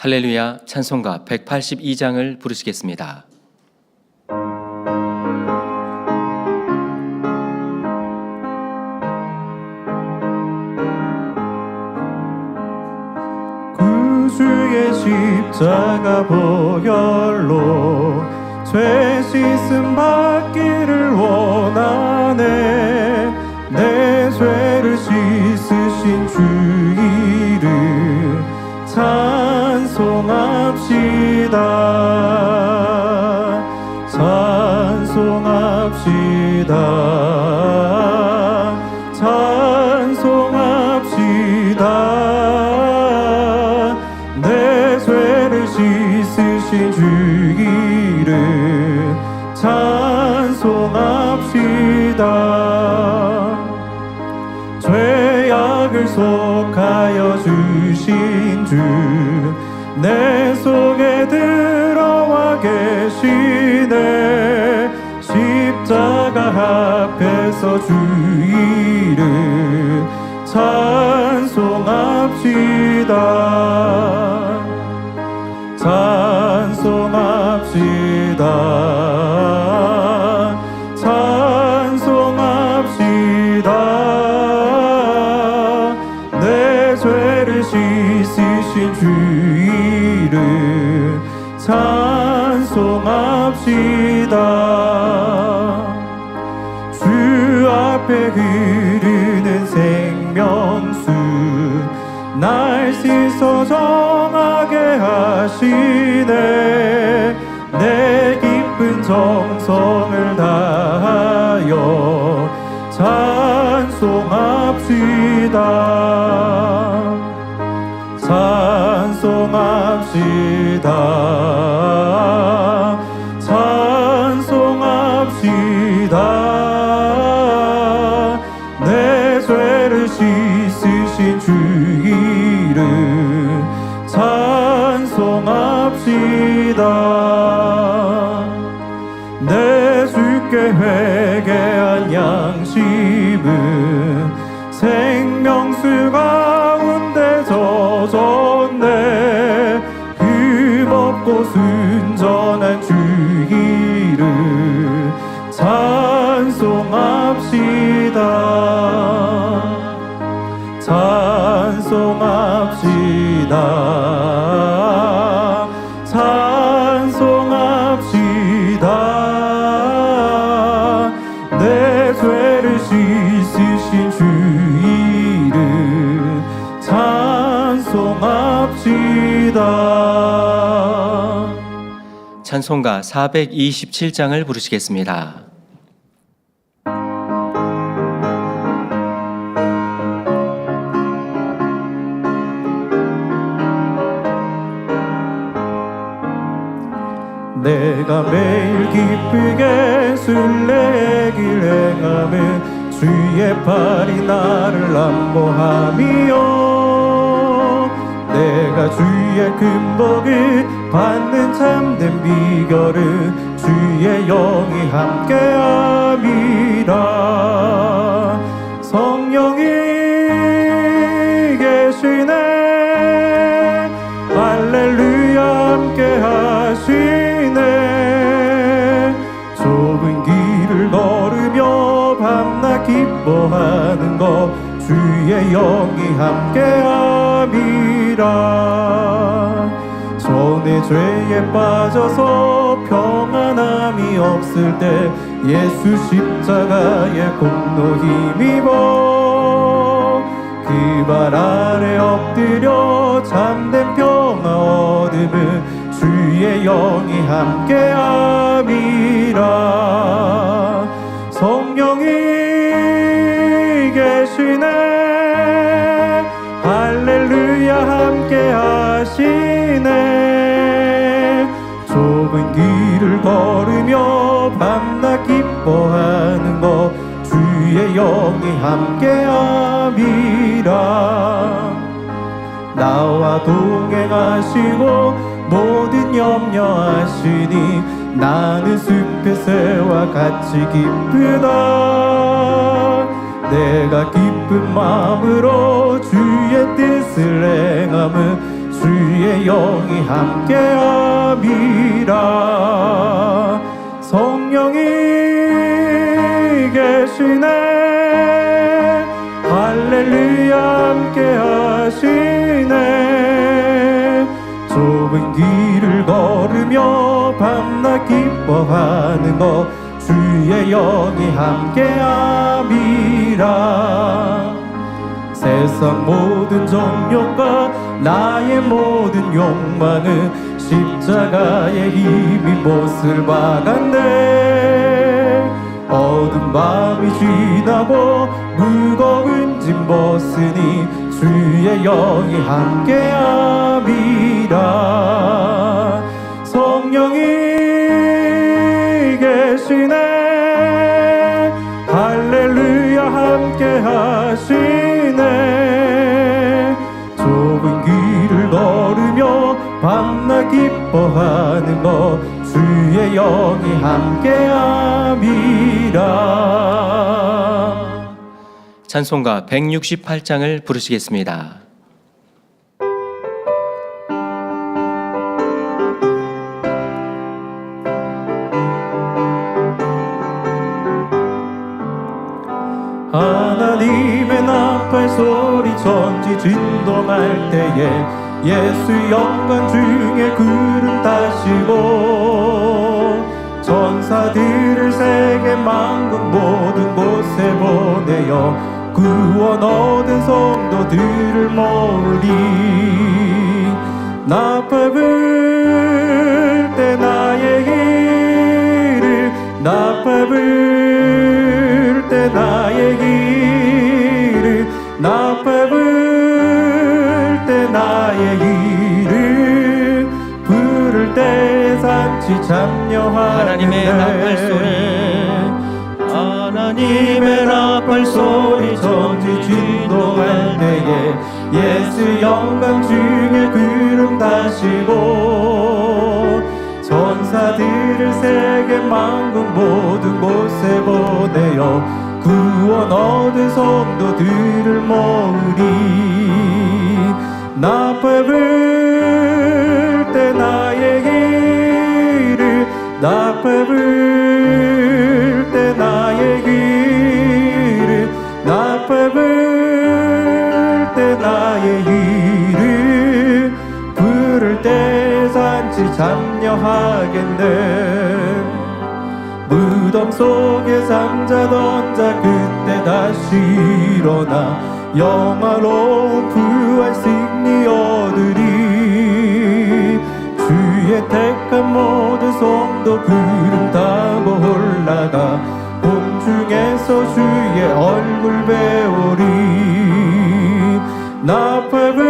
할렐루야 찬송가 182장을 부르시겠습니다. 구주의 십자가 보혈로 죄 씻음 받기를 원하네. 내 죄를 씻으신 주 이름 찬송합시다. 찬송합시다. 찬송합시다. 내 죄를 씻으신 주 이름 찬송합시다. 죄악을 속하여 주신 주 내 속에 들어와 계시네. 십자가 앞에서 주 이름 찬송합시다. 찬송합시다. 찬송합시다. 내 죄를 씻으신 주 이름 찬송합시다. 주 앞에 흐르는 생명수 날 씻어 정하게 하시네. 내 기쁜 정성을 다하여 찬송합시다. 찬송합시다. 찬송합시다. 내 죄를 씻으신 주 이름 찬송합시다. 내 주께 회개한 양심은 생명수 가운데 젖었네. 흠없고 순전한 주 이름 찬송합시다. 찬송합시다. 찬송합시다. 내 죄를 씻으신 주 이름 찬송합시다. 찬송가 427장을 부르시겠습니다. 내가 매일 기쁘게 순례의 길 행함은 주의 팔이 나를 안보함이요. 내가 주의 금복을 받는 참된 비결은 주의 영이 함께함이라. 성령이 계시네. 할렐루야 함께하시네. 좁은 길을 걸으며 밤낮 기뻐하는 것 주의 영이 함께함이라. 전에 죄에 빠져서 평안함이 없을 때 예수 십자가의 공로 힘입어 그 발 아래 엎드려 참된 평화 얻음은 주의 영이 함께함이라. 성령이 계시네. 할렐루야 함께하시네. 좁은 길을 걸으며 밤낮 기뻐하는 것 주의 영이 함께함이라. 나와 동행하시고 모든 염려하시니 나는 숲의 새와 같이 기쁘다. 내가 기쁜 마음으로 주의 뜻을 행함은 주의 주의 영이 함께함이라. 성령이 계시네. 할렐루야 함께하시네. 좁은 길을 걸으며 밤낮 기뻐하는 것 주의 영이 함께함이라. 세상 모든 정욕과 나의 모든 욕망은 십자가의 힘이 못을 박았네. 어두운 밤이 지나고 무거운 짐 벗으니 주의 영이 함께함이라. 성령이 계시네. 할렐루야 함께하시네. 좁은 길을 걸으며 밤낮 기뻐하는 것 주의 영이 함께함이라. 찬송가 168장을 부르시겠습니다. 하나님의 나팔 소리 천지 진동할 때에 예수 영광 중에 구름 타시고 천사들을 세계 만국 모든 곳에 보내어 구원 얻은 성도들을 모으리. 나팔 불 때 나의 길을 나팔 불 때 나의 길을 나팔 불 때 나의 길을 부를 때 산지 참여하는데. 하나님의 나팔 소리, 하나님의 나팔 소리 천지 진동할 때에 예수 영광 중에 구름 타시고 천사들을 세계 만국 모든 곳에 보내어 구원 얻은 성도들을 모으리. 나팔 불 때 나의 길을 나팔 불 때 나의 길을 나팔 불 때 나의 길을 부를 때 산지 참여하겠네. 무덤 속에 상자 던져 그때 다시 일어나 영화로운 부활 승리 얻으리. 주의 택한 모든 성도 구름 타고 올라가 공중에서 주의 얼굴 배우리. 나팔 불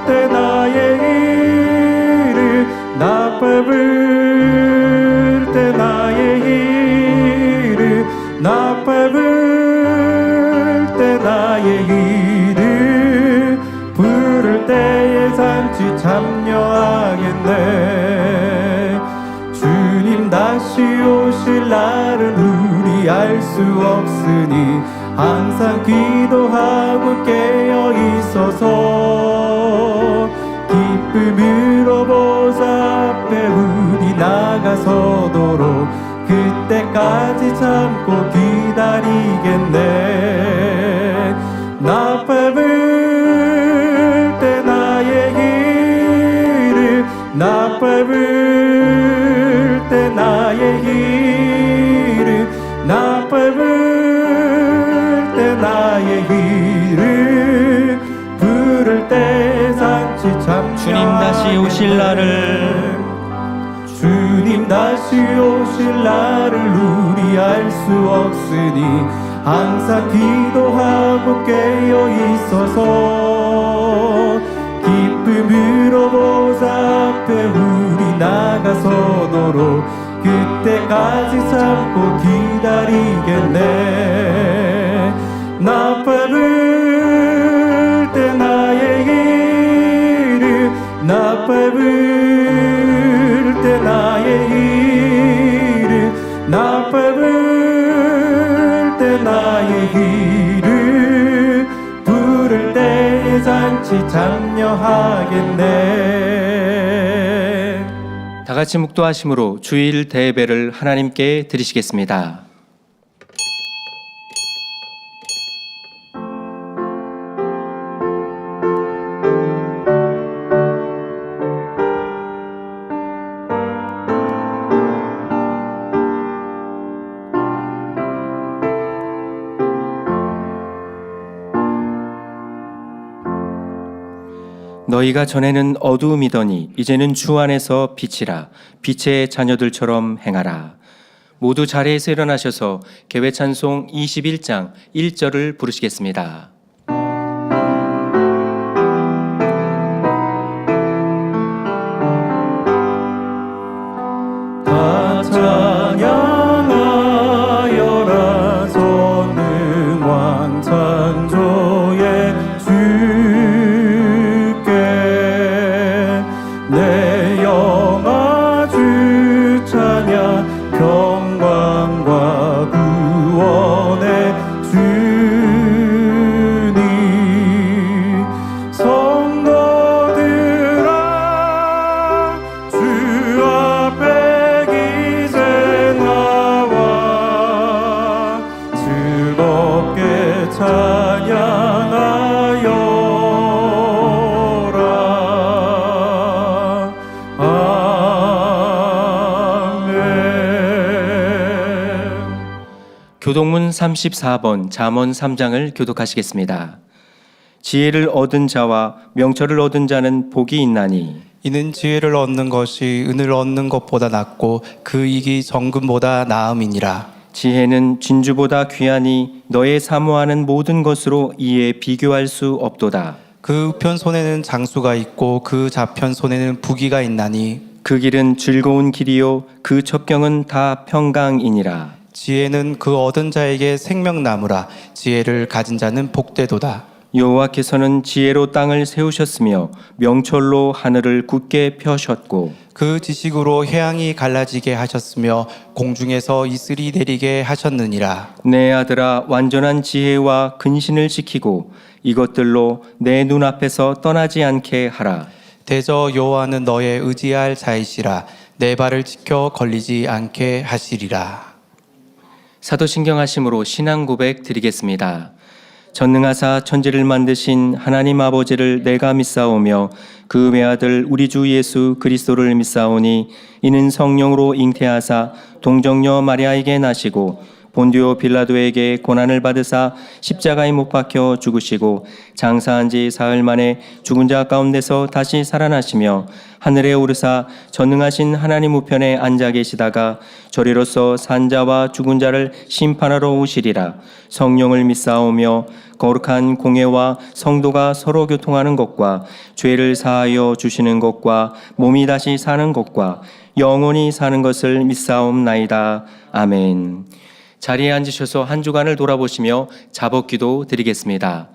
때 나의 길을 나팔 불 때 나의 길을 나팔 불 때 나의 길을 부를 때에 산지 참여하겠네. 주님 다시 오실 날은 우리 알 수 없으니 항상 기도하고 깨어 있어서 기쁨으로 보좌 앞에 우리 나가서도록 그때까지 참고 기다리겠네. 나팔 불 때 나의 길을 나팔 불 때 나의 길을 나팔 불 때 나의 길을 부를 때 산지 참여. 주님 다시 오실 날을 주님 다시 오실 날을 우리 알 수 없으니 항상 기도하고 깨어 있어서 기쁨으로 보좌 앞에 우리 나가서도록 그때까지 참고 기다리겠네. 나팔 불 때 나의 길을 나팔 불 때 나의 길을 나팔 불 때 나의 길을 부를 때 잔치 참여하겠네. 다 같이 묵도하심으로 주일 대예배를 하나님께 드리시겠습니다. 너희가 전에는 어두움이더니 이제는 주 안에서 빛이라. 빛의 자녀들처럼 행하라. 모두 자리에서 일어나셔서 개회 찬송 21장 1절을 부르시겠습니다. 다 찬양하여라 전능왕 창조의 주께 내 영아 주 찬양 평강과 구원의 주님 성도들아 주 앞에 이제 나와 즐겁게 찬양하여라. 아멘. 교독문 34번 잠언 3장을 교독하시겠습니다. 지혜를 얻은 자와 명철을 얻은 자는 복이 있나니 이는 지혜를 얻는 것이 은을 얻는 것보다 낫고 그 이익이 정금보다 나음이니라. 지혜는 진주보다 귀하니 너의 사모하는 모든 것으로 이에 비교할 수 없도다. 그 우편 손에는 장수가 있고 그 좌편 손에는 부귀가 있나니 그 길은 즐거운 길이요 그 첩경은 다 평강이니라. 지혜는 그 얻은 자에게 생명나무라. 지혜를 가진 자는 복되도다. 여호와께서는 지혜로 땅을 세우셨으며 명철로 하늘을 굳게 펴셨고 그 지식으로 해양이 갈라지게 하셨으며 공중에서 이슬이 내리게 하셨느니라. 내 아들아 완전한 지혜와 근신을 지키고 이것들로 내 눈앞에서 떠나지 않게 하라. 대저 여호와는 너의 의지할 자이시라. 내 발을 지켜 걸리지 않게 하시리라. 사도신경하심으로 신앙 고백 드리겠습니다. 전능하사 천지를 만드신 하나님 아버지를 내가 믿사오며 그 외아들 우리 주 예수 그리스도를 믿사오니 이는 성령으로 잉태하사 동정녀 마리아에게 나시고 본디오 빌라도에게 고난을 받으사 십자가에 못 박혀 죽으시고 장사한 지 사흘 만에 죽은 자 가운데서 다시 살아나시며 하늘에 오르사 전능하신 하나님 우편에 앉아 계시다가 저리로서 산 자와 죽은 자를 심판하러 오시리라. 성령을 믿사오며 거룩한 공예와 성도가 서로 교통하는 것과 죄를 사하여 주시는 것과 몸이 다시 사는 것과 영원히 사는 것을 믿사옵나이다. 아멘. 자리에 앉으셔서 한 주간을 돌아보시며 자복기도 드리겠습니다.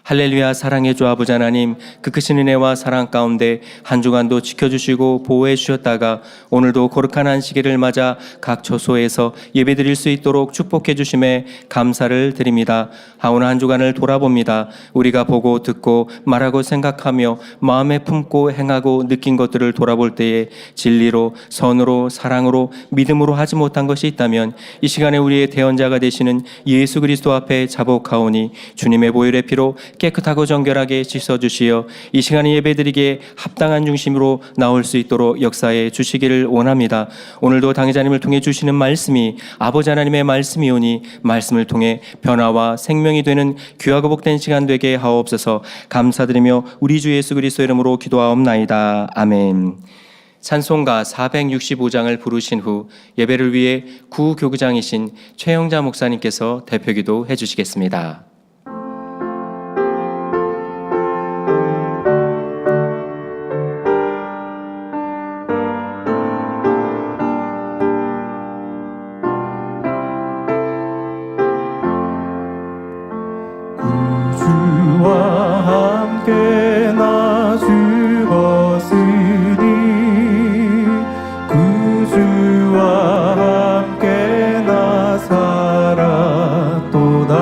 할렐루야. 사랑의 주 아버지 하나님, 그 크신 은혜와 사랑 가운데 한 주간도 지켜주시고 보호해 주셨다가 오늘도 거룩한 안식일을 맞아 각 처소에서 예배드릴 수 있도록 축복해 주심에 감사를 드립니다. 오늘 한 주간을 돌아봅니다. 우리가 보고 듣고 말하고 생각하며 마음에 품고 행하고 느낀 것들을 돌아볼 때에 진리로 선으로 사랑으로 믿음으로 하지 못한 것이 있다면 이 시간에 우리의 대언자가 되시는 예수 그리스도 앞에 자복하오니 주님의 보혈의 피로 깨끗하고 정결하게 씻어주시어 이 시간에 예배드리기에 합당한 중심으로 나올 수 있도록 역사해 주시기를 원합니다. 오늘도 당회자님을 통해 주시는 말씀이 아버지 하나님의 말씀이오니 말씀을 통해 변화와 생명이 되는 귀하고 복된 시간 되게 하옵소서. 감사드리며 우리 주 예수 그리스도 이름으로 기도하옵나이다. 아멘. 찬송가 465장을 부르신 후 예배를 위해 구교구장이신 최영자 목사님께서 대표기도 해주시겠습니다. 주와 함께 나 죽었으니 구주와 함께 나 살았도다.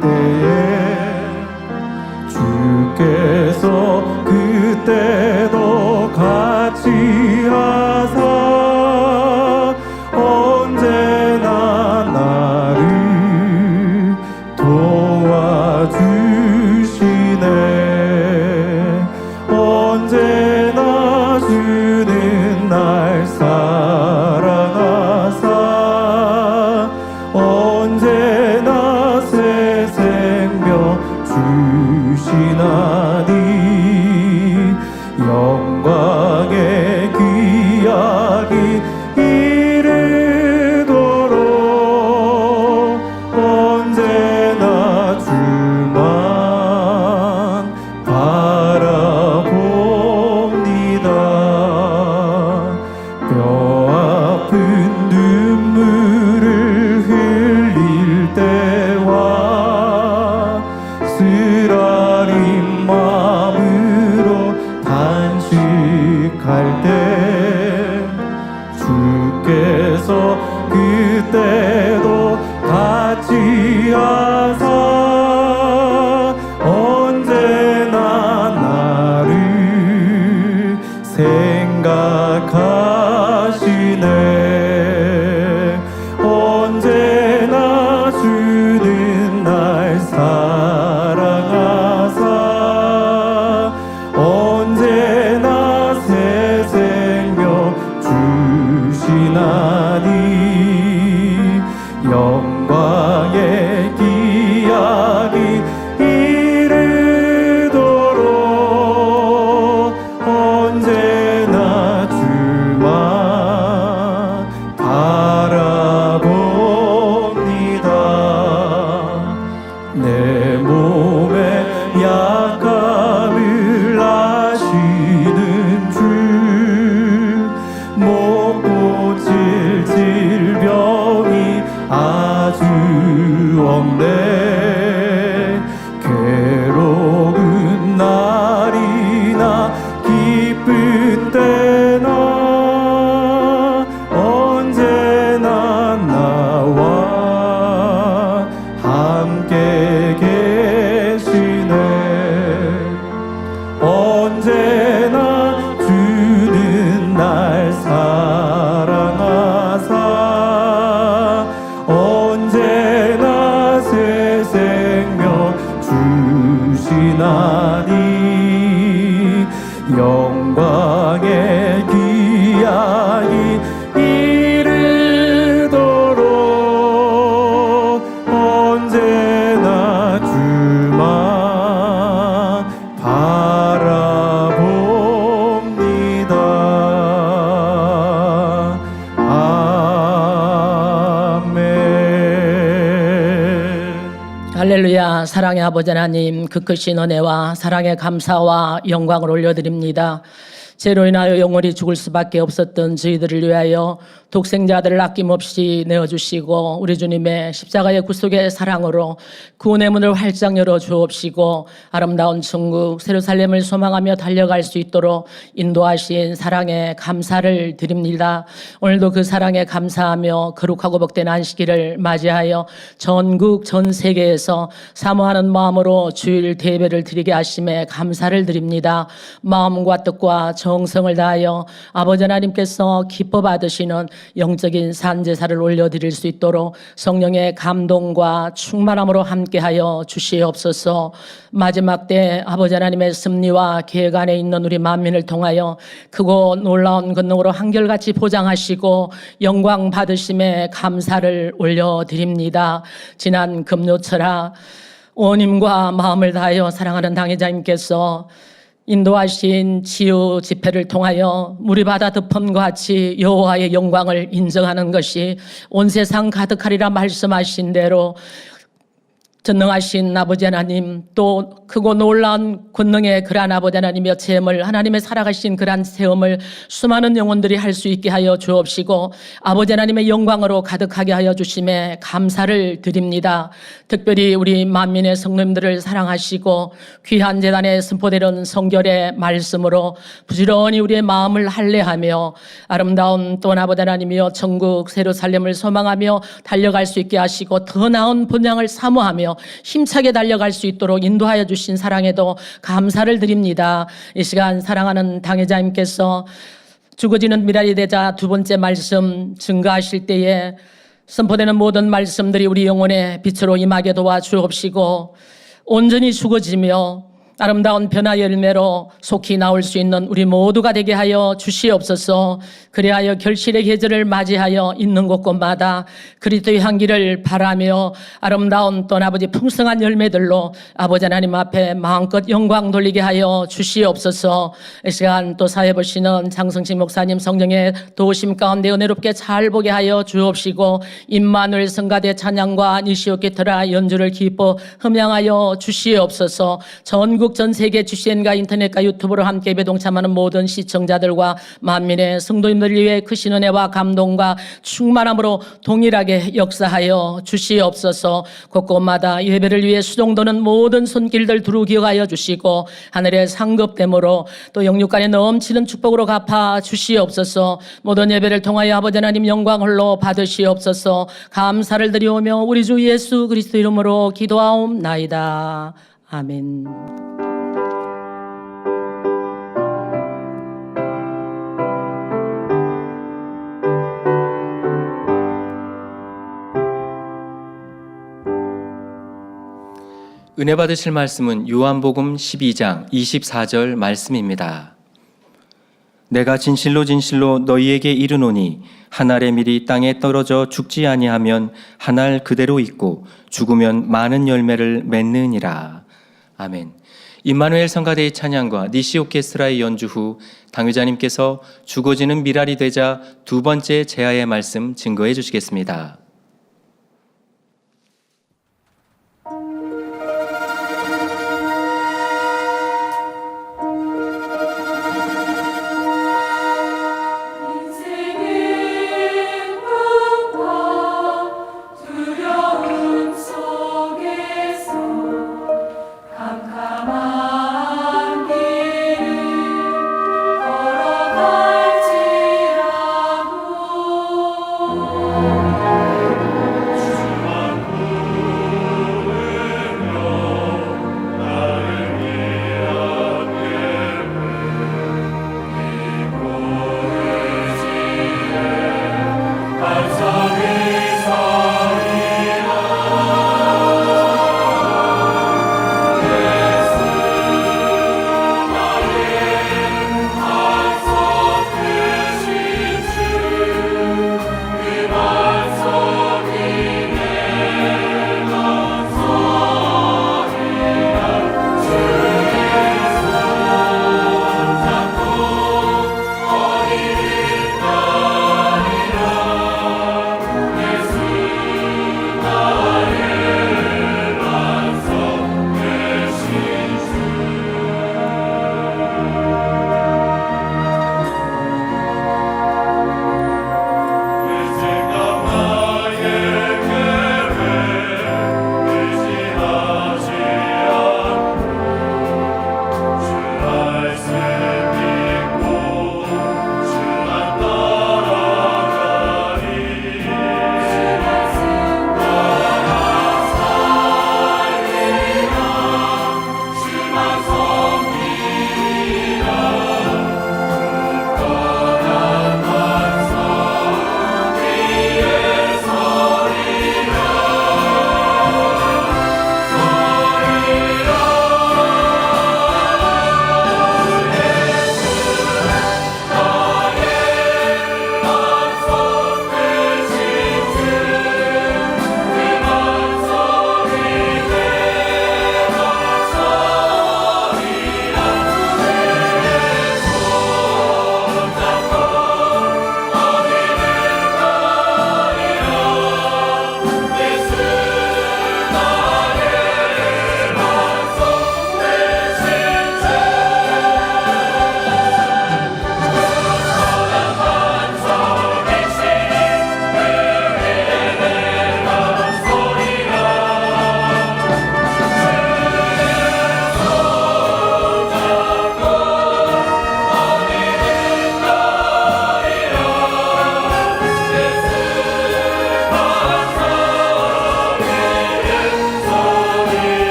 때에 주께서 그때도 같이 하사 언제나 나를 도와주시네. 언제나 주는 날 사랑하사 언제나 새 생명 주시나니 영광의 귀하기 이르도록 언제나 주만 바라봅니다. 뼈아픈 눈물을 흘릴 때와 쓰라린 마음으로 단식할 때 주께서 그때도 같이 하사 언제나 나를 생각하시네. 언제나 주는 날 사랑하사 언제나 새 생명 주시나니 영광의 기약이 이르도록 언제나 주만 바라봅니다. 내 몸의 약함을 아시는 주 못 고칠 질병이 아주 없네. 괴로운 날이나 기쁜 때나 언제나 나와 함께 계시네. 언제나 주는 날 사랑하사 언제나 새 생명 주시나니 영광의 귀하기 이르도록 언제나 주만 바라봅니다. 아멘. 할렐루야. 사랑의 아버지 하나님, 그 크신 은혜와 사랑의 감사와 영광을 올려드립니다. 죄로 인하여 영원히 죽을 수밖에 없었던 저희들을 위하여 독생자들을 아낌없이 내어주시고 우리 주님의 십자가의 구속의 사랑으로 구원의 문을 활짝 열어 주옵시고 아름다운 천국 예루살렘을 소망하며 달려갈 수 있도록 인도하신 사랑에 감사를 드립니다. 오늘도 그 사랑에 감사하며 거룩하고 복된 안식일을 맞이하여 전국 전 세계에서 사모하는 마음으로 주일 예배를 드리게 하심에 감사를 드립니다. 마음과 뜻과 정성을 다하여 아버지 하나님께서 기뻐 받으시는 영적인 산제사를 올려드릴 수 있도록 성령의 감동과 충만함으로 함께하여 주시옵소서. 마지막 때 아버지 하나님의 섭리와 계획 안에 있는 우리 만민을 통하여 크고 놀라운 권능으로 한결같이 보장하시고 영광 받으심에 감사를 올려드립니다. 지난 금요철아 온 힘과 마음을 다하여 사랑하는 당회자님께서 인도하신 치유 집회를 통하여 물이 바다 덮음과 같이 여호와의 영광을 인정하는 것이 온 세상 가득하리라 말씀하신 대로 전능하신 아버지 하나님, 또 크고 놀라운 권능의 그러한 아버지 하나님의 체험을, 하나님의 살아가신 그러한 체험을 수많은 영혼들이 할 수 있게 하여 주옵시고 아버지 하나님의 영광으로 가득하게 하여 주심에 감사를 드립니다. 특별히 우리 만민의 성도님들을 사랑하시고 귀한 재단에 선포되는 성결의 말씀으로 부지런히 우리의 마음을 할례하며 아름다운 또 아버지 하나님이여 천국 예루살렘을 소망하며 달려갈 수 있게 하시고 더 나은 본향을 사모하며 힘차게 달려갈 수 있도록 인도하여 주신 사랑에도 감사를 드립니다. 이 시간 사랑하는 당회자님께서 죽어지는 미랄이 되자 두 번째 말씀 증거하실 때에 선포되는 모든 말씀들이 우리 영혼의 빛으로 임하게 도와주옵시고 온전히 죽어지며 아름다운 변화 열매로 속히 나올 수 있는 우리 모두가 되게 하여 주시옵소서. 그리하여 결실의 계절을 맞이하여 있는 곳곳마다 그리스도의 향기를 바라며 아름다운 또 아버지 풍성한 열매들로 아버지 하나님 앞에 마음껏 영광 돌리게 하여 주시옵소서. 이 시간 또 사회 보시는 장성식 목사님 성령의 도우심 가운데 은혜롭게 잘 보게 하여 주옵시고 임마누엘 성가대 찬양과 니시오케트라 연주를 기뻐 흠양하여 주시옵소서. 전국 전 세계 GCN과 인터넷과 유튜브로 함께 배동참하는 모든 시청자들과 만민의 성도님들 위해 크신 은혜와 감동과 충만함으로 동일하게 역사하여 주시옵소서. 곳곳마다 예배를 위해 수종도는 모든 손길들 두루 기억하여 주시고 하늘의 상급됨으로 또 영육간에 넘치는 축복으로 갚아 주시옵소서. 모든 예배를 통하여 아버지 하나님 영광 홀로 받으시옵소서. 감사를 드리오며 우리 주 예수 그리스도 이름으로 기도하옵나이다. 아멘. 은혜 받으실 말씀은 요한복음 12장 24절 말씀입니다. 내가 진실로 진실로 너희에게 이르노니 한 알의 밀이 땅에 떨어져 죽지 아니하면 한 알 그대로 있고 죽으면 많은 열매를 맺느니라. 아멘. 임마누엘 성가대의 찬양과 니시 오케스트라의 연주 후 당회자님께서 죽어지는 미랄이 되자 두 번째 제아의 말씀 증거해 주시겠습니다.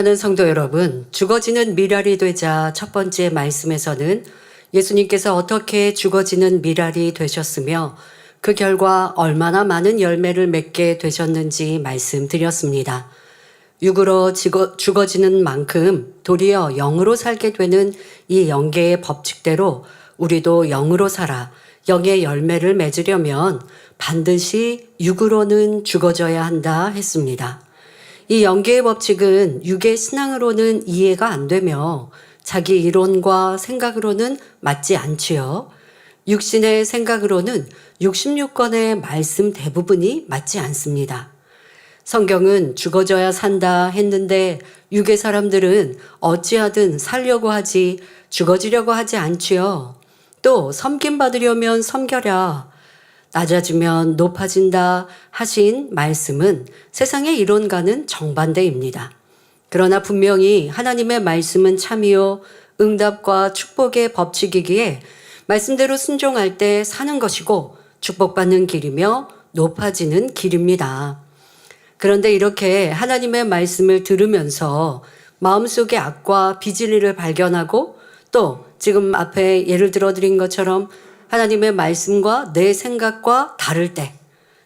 사랑하는 성도 여러분, 죽어지는 미랄이 되자 첫 번째 말씀에서는 예수님께서 어떻게 죽어지는 미랄이 되셨으며 그 결과 얼마나 많은 열매를 맺게 되셨는지 말씀드렸습니다. 육으로 죽어지는 만큼 도리어 영으로 살게 되는 이 영계의 법칙대로 우리도 영으로 살아 영의 열매를 맺으려면 반드시 육으로는 죽어져야 한다 했습니다. 이 영계의 법칙은 육의 신앙으로는 이해가 안 되며 자기 이론과 생각으로는 맞지 않지요. 육신의 생각으로는 66권의 말씀 대부분이 맞지 않습니다. 성경은 죽어져야 산다 했는데 육의 사람들은 어찌하든 살려고 하지 죽어지려고 하지 않지요. 또 섬김받으려면 섬겨라, 낮아지면 높아진다 하신 말씀은 세상의 이론과는 정반대입니다. 그러나 분명히 하나님의 말씀은 참이요 응답과 축복의 법칙이기에 말씀대로 순종할 때 사는 것이고 축복받는 길이며 높아지는 길입니다. 그런데 이렇게 하나님의 말씀을 들으면서 마음속의 악과 비진리를 발견하고 또 지금 앞에 예를 들어드린 것처럼 하나님의 말씀과 내 생각과 다를 때,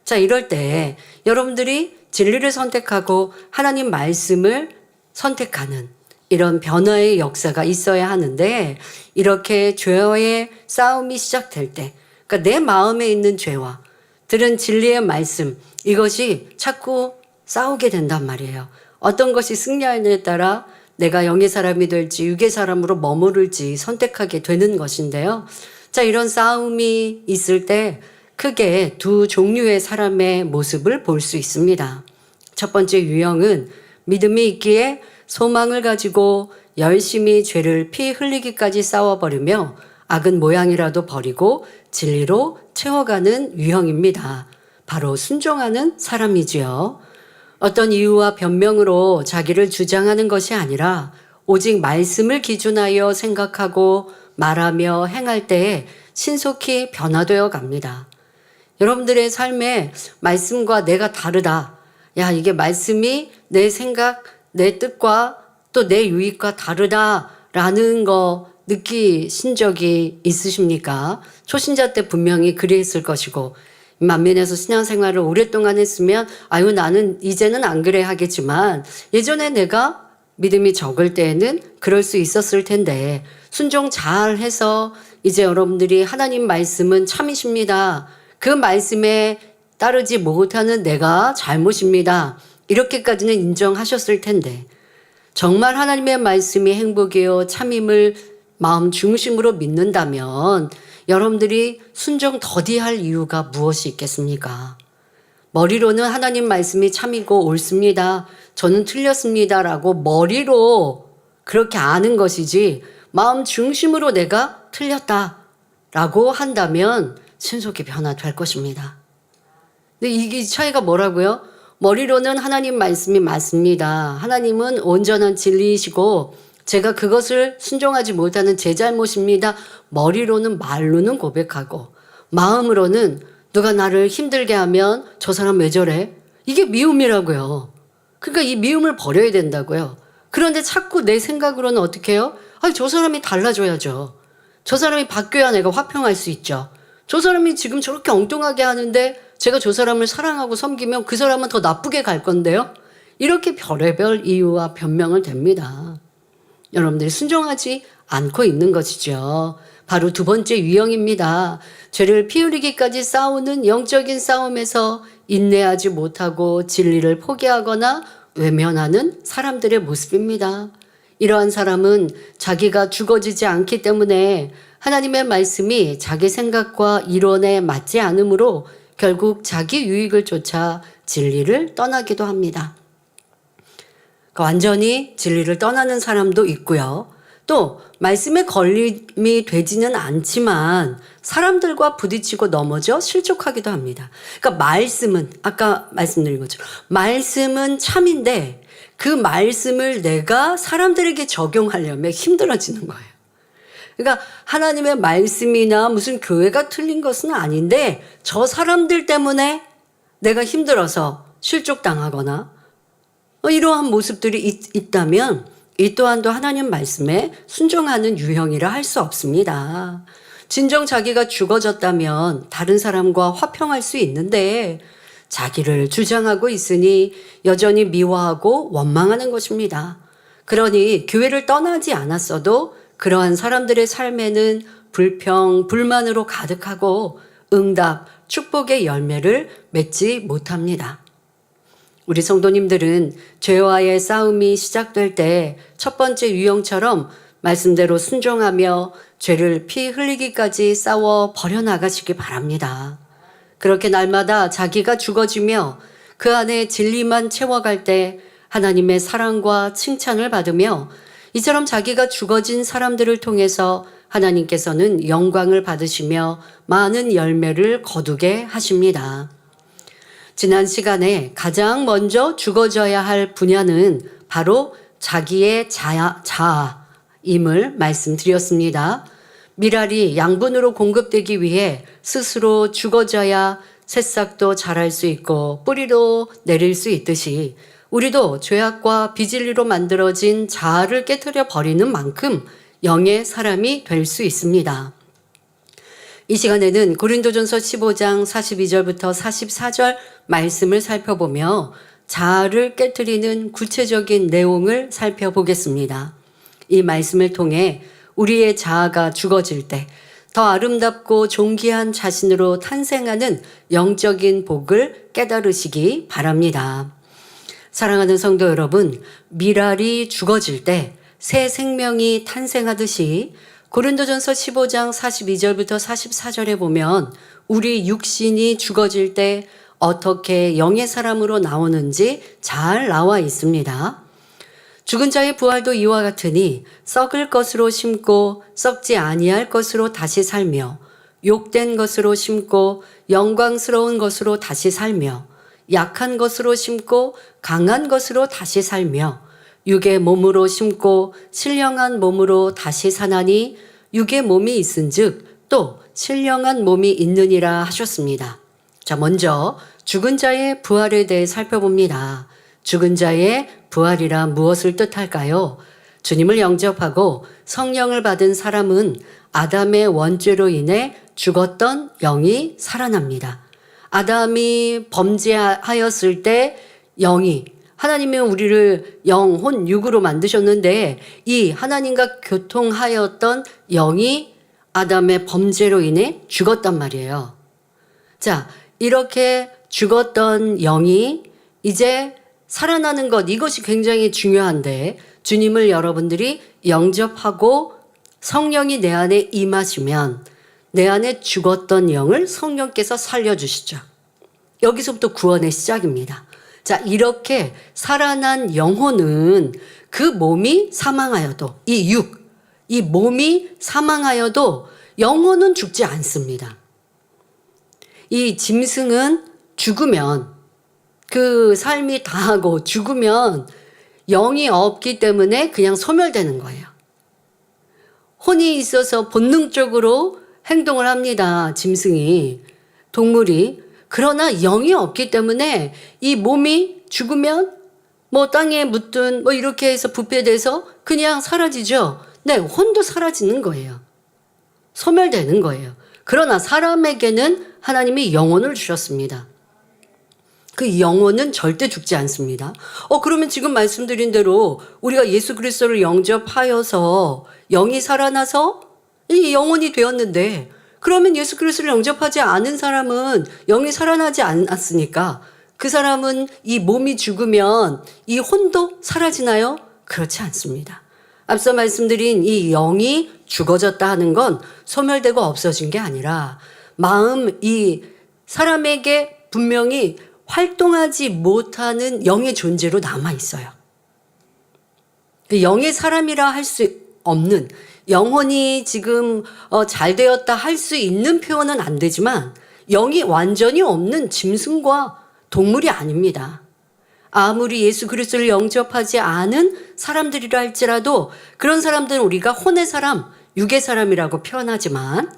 자, 이럴 때 여러분들이 진리를 선택하고 하나님 말씀을 선택하는 이런 변화의 역사가 있어야 하는데, 이렇게 죄와의 싸움이 시작될 때, 그러니까 내 마음에 있는 죄와 들은 진리의 말씀, 이것이 자꾸 싸우게 된단 말이에요. 어떤 것이 승리하느냐에 따라 내가 영의 사람이 될지 육의 사람으로 머무를지 선택하게 되는 것인데요. 자, 이런 싸움이 있을 때 크게 두 종류의 사람의 모습을 볼 수 있습니다. 첫 번째 유형은 믿음이 있기에 소망을 가지고 열심히 죄를 피 흘리기까지 싸워버리며 악은 모양이라도 버리고 진리로 채워가는 유형입니다. 바로 순종하는 사람이지요. 어떤 이유와 변명으로 자기를 주장하는 것이 아니라 오직 말씀을 기준하여 생각하고 말하며 행할 때에 신속히 변화되어 갑니다. 여러분들의 삶에 말씀과 내가 다르다. 야, 이게 말씀이 내 생각, 내 뜻과 또 내 유익과 다르다라는 거 느끼신 적이 있으십니까? 초신자 때 분명히 그랬을 것이고, 만면에서 신앙생활을 오랫동안 했으면 아유, 나는 이제는 안 그래 하겠지만 예전에 내가 믿음이 적을 때에는 그럴 수 있었을 텐데, 순종 잘 해서 이제 여러분들이 하나님 말씀은 참이십니다, 그 말씀에 따르지 못하는 내가 잘못입니다, 이렇게까지는 인정하셨을 텐데, 정말 하나님의 말씀이 행복이요 참임을 마음 중심으로 믿는다면 여러분들이 순종 더디할 이유가 무엇이 있겠습니까? 머리로는 하나님 말씀이 참이고 옳습니다, 저는 틀렸습니다라고 머리로 그렇게 아는 것이지 마음 중심으로 내가 틀렸다라고 한다면 신속히 변화될 것입니다. 근데 이게 차이가 뭐라고요? 머리로는 하나님 말씀이 맞습니다, 하나님은 온전한 진리이시고 제가 그것을 순종하지 못하는 제 잘못입니다. 머리로는, 말로는 고백하고 마음으로는 누가 나를 힘들게 하면 저 사람 왜 저래? 이게 미움이라고요. 그러니까 이 미움을 버려야 된다고요. 그런데 자꾸 내 생각으로는 어떻게 해요? 아니, 저 사람이 달라져야죠. 저 사람이 바뀌어야 내가 화평할 수 있죠. 저 사람이 지금 저렇게 엉뚱하게 하는데 제가 저 사람을 사랑하고 섬기면 그 사람은 더 나쁘게 갈 건데요. 이렇게 별의별 이유와 변명을 댑니다. 여러분들이 순종하지 않고 있는 것이죠. 바로 두 번째 유형입니다. 죄를 피 흘리기까지 싸우는 영적인 싸움에서 인내하지 못하고 진리를 포기하거나 외면하는 사람들의 모습입니다. 이러한 사람은 자기가 죽어지지 않기 때문에 하나님의 말씀이 자기 생각과 이론에 맞지 않으므로 결국 자기 유익을 쫓아 진리를 떠나기도 합니다. 완전히 진리를 떠나는 사람도 있고요. 또 말씀에 걸림이 되지는 않지만 사람들과 부딪히고 넘어져 실족하기도 합니다. 그러니까 말씀은 아까 말씀드린 것처럼 말씀은 참인데 그 말씀을 내가 사람들에게 적용하려면 힘들어지는 거예요. 그러니까 하나님의 말씀이나 무슨 교회가 틀린 것은 아닌데 저 사람들 때문에 내가 힘들어서 실족당하거나 이러한 모습들이 있다면 이 또한도 하나님 말씀에 순종하는 유형이라 할 수 없습니다. 진정 자기가 죽어졌다면 다른 사람과 화평할 수 있는데 자기를 주장하고 있으니 여전히 미워하고 원망하는 것입니다. 그러니 교회를 떠나지 않았어도 그러한 사람들의 삶에는 불평, 불만으로 가득하고 응답, 축복의 열매를 맺지 못합니다. 우리 성도님들은 죄와의 싸움이 시작될 때 첫 번째 유형처럼 말씀대로 순종하며 죄를 피 흘리기까지 싸워 버려나가시기 바랍니다. 그렇게 날마다 자기가 죽어지며 그 안에 진리만 채워갈 때 하나님의 사랑과 칭찬을 받으며 이처럼 자기가 죽어진 사람들을 통해서 하나님께서는 영광을 받으시며 많은 열매를 거두게 하십니다. 지난 시간에 가장 먼저 죽어져야 할 분야는 바로 자기의 자아임을 말씀드렸습니다. 미랄이 양분으로 공급되기 위해 스스로 죽어져야 새싹도 자랄 수 있고 뿌리도 내릴 수 있듯이 우리도 죄악과 비진리로 만들어진 자아를 깨트려 버리는 만큼 영의 사람이 될 수 있습니다. 이 시간에는 고린도전서 15장 42절부터 44절 말씀을 살펴보며 자아를 깨트리는 구체적인 내용을 살펴보겠습니다. 이 말씀을 통해 우리의 자아가 죽어질 때 더 아름답고 존귀한 자신으로 탄생하는 영적인 복을 깨달으시기 바랍니다. 사랑하는 성도 여러분, 미랄이 죽어질 때 새 생명이 탄생하듯이 고린도전서 15장 42절부터 44절에 보면 우리 육신이 죽어질 때 어떻게 영의 사람으로 나오는지 잘 나와 있습니다. 죽은 자의 부활도 이와 같으니 썩을 것으로 심고 썩지 아니할 것으로 다시 살며 욕된 것으로 심고 영광스러운 것으로 다시 살며 약한 것으로 심고 강한 것으로 다시 살며 육의 몸으로 심고 신령한 몸으로 다시 사나니 육의 몸이 있은즉 또 신령한 몸이 있느니라 하셨습니다. 자, 먼저 죽은 자의 부활에 대해 살펴봅니다. 죽은 자의 부활이라 무엇을 뜻할까요? 주님을 영접하고 성령을 받은 사람은 아담의 원죄로 인해 죽었던 영이 살아납니다. 아담이 범죄하였을 때 영이 하나님이 우리를 영혼 육으로 만드셨는데 이 하나님과 교통하였던 영이 아담의 범죄로 인해 죽었단 말이에요. 자, 이렇게 죽었던 영이 이제 살아나는 것, 이것이 굉장히 중요한데 주님을 여러분들이 영접하고 성령이 내 안에 임하시면 내 안에 죽었던 영을 성령께서 살려주시죠. 여기서부터 구원의 시작입니다. 자, 이렇게 살아난 영혼은 그 몸이 사망하여도 이 몸이 사망하여도 영혼은 죽지 않습니다. 이 짐승은 죽으면 그 삶이 다하고 죽으면 영이 없기 때문에 그냥 소멸되는 거예요. 혼이 있어서 본능적으로 행동을 합니다. 짐승이, 동물이. 그러나 영이 없기 때문에 이 몸이 죽으면 뭐 땅에 묻든 뭐 이렇게 해서 부패돼서 그냥 사라지죠. 네, 혼도 사라지는 거예요. 소멸되는 거예요. 그러나 사람에게는 하나님이 영혼을 주셨습니다. 그 영혼은 절대 죽지 않습니다. 그러면 지금 말씀드린 대로 우리가 예수 그리스도를 영접하여서 영이 살아나서 이 영혼이 되었는데 그러면 예수 그리스도를 영접하지 않은 사람은 영이 살아나지 않았으니까 그 사람은 이 몸이 죽으면 이 혼도 사라지나요? 그렇지 않습니다. 앞서 말씀드린 이 영이 죽어졌다 하는 건 소멸되고 없어진 게 아니라 이 사람에게 분명히 활동하지 못하는 영의 존재로 남아 있어요. 영의 사람이라 할 수 없는, 영혼이 지금 잘 되었다 할 수 있는 표현은 안 되지만 영이 완전히 없는 짐승과 동물이 아닙니다. 아무리 예수 그리스도를 영접하지 않은 사람들이라 할지라도 그런 사람들은 우리가 혼의 사람, 육의 사람이라고 표현하지만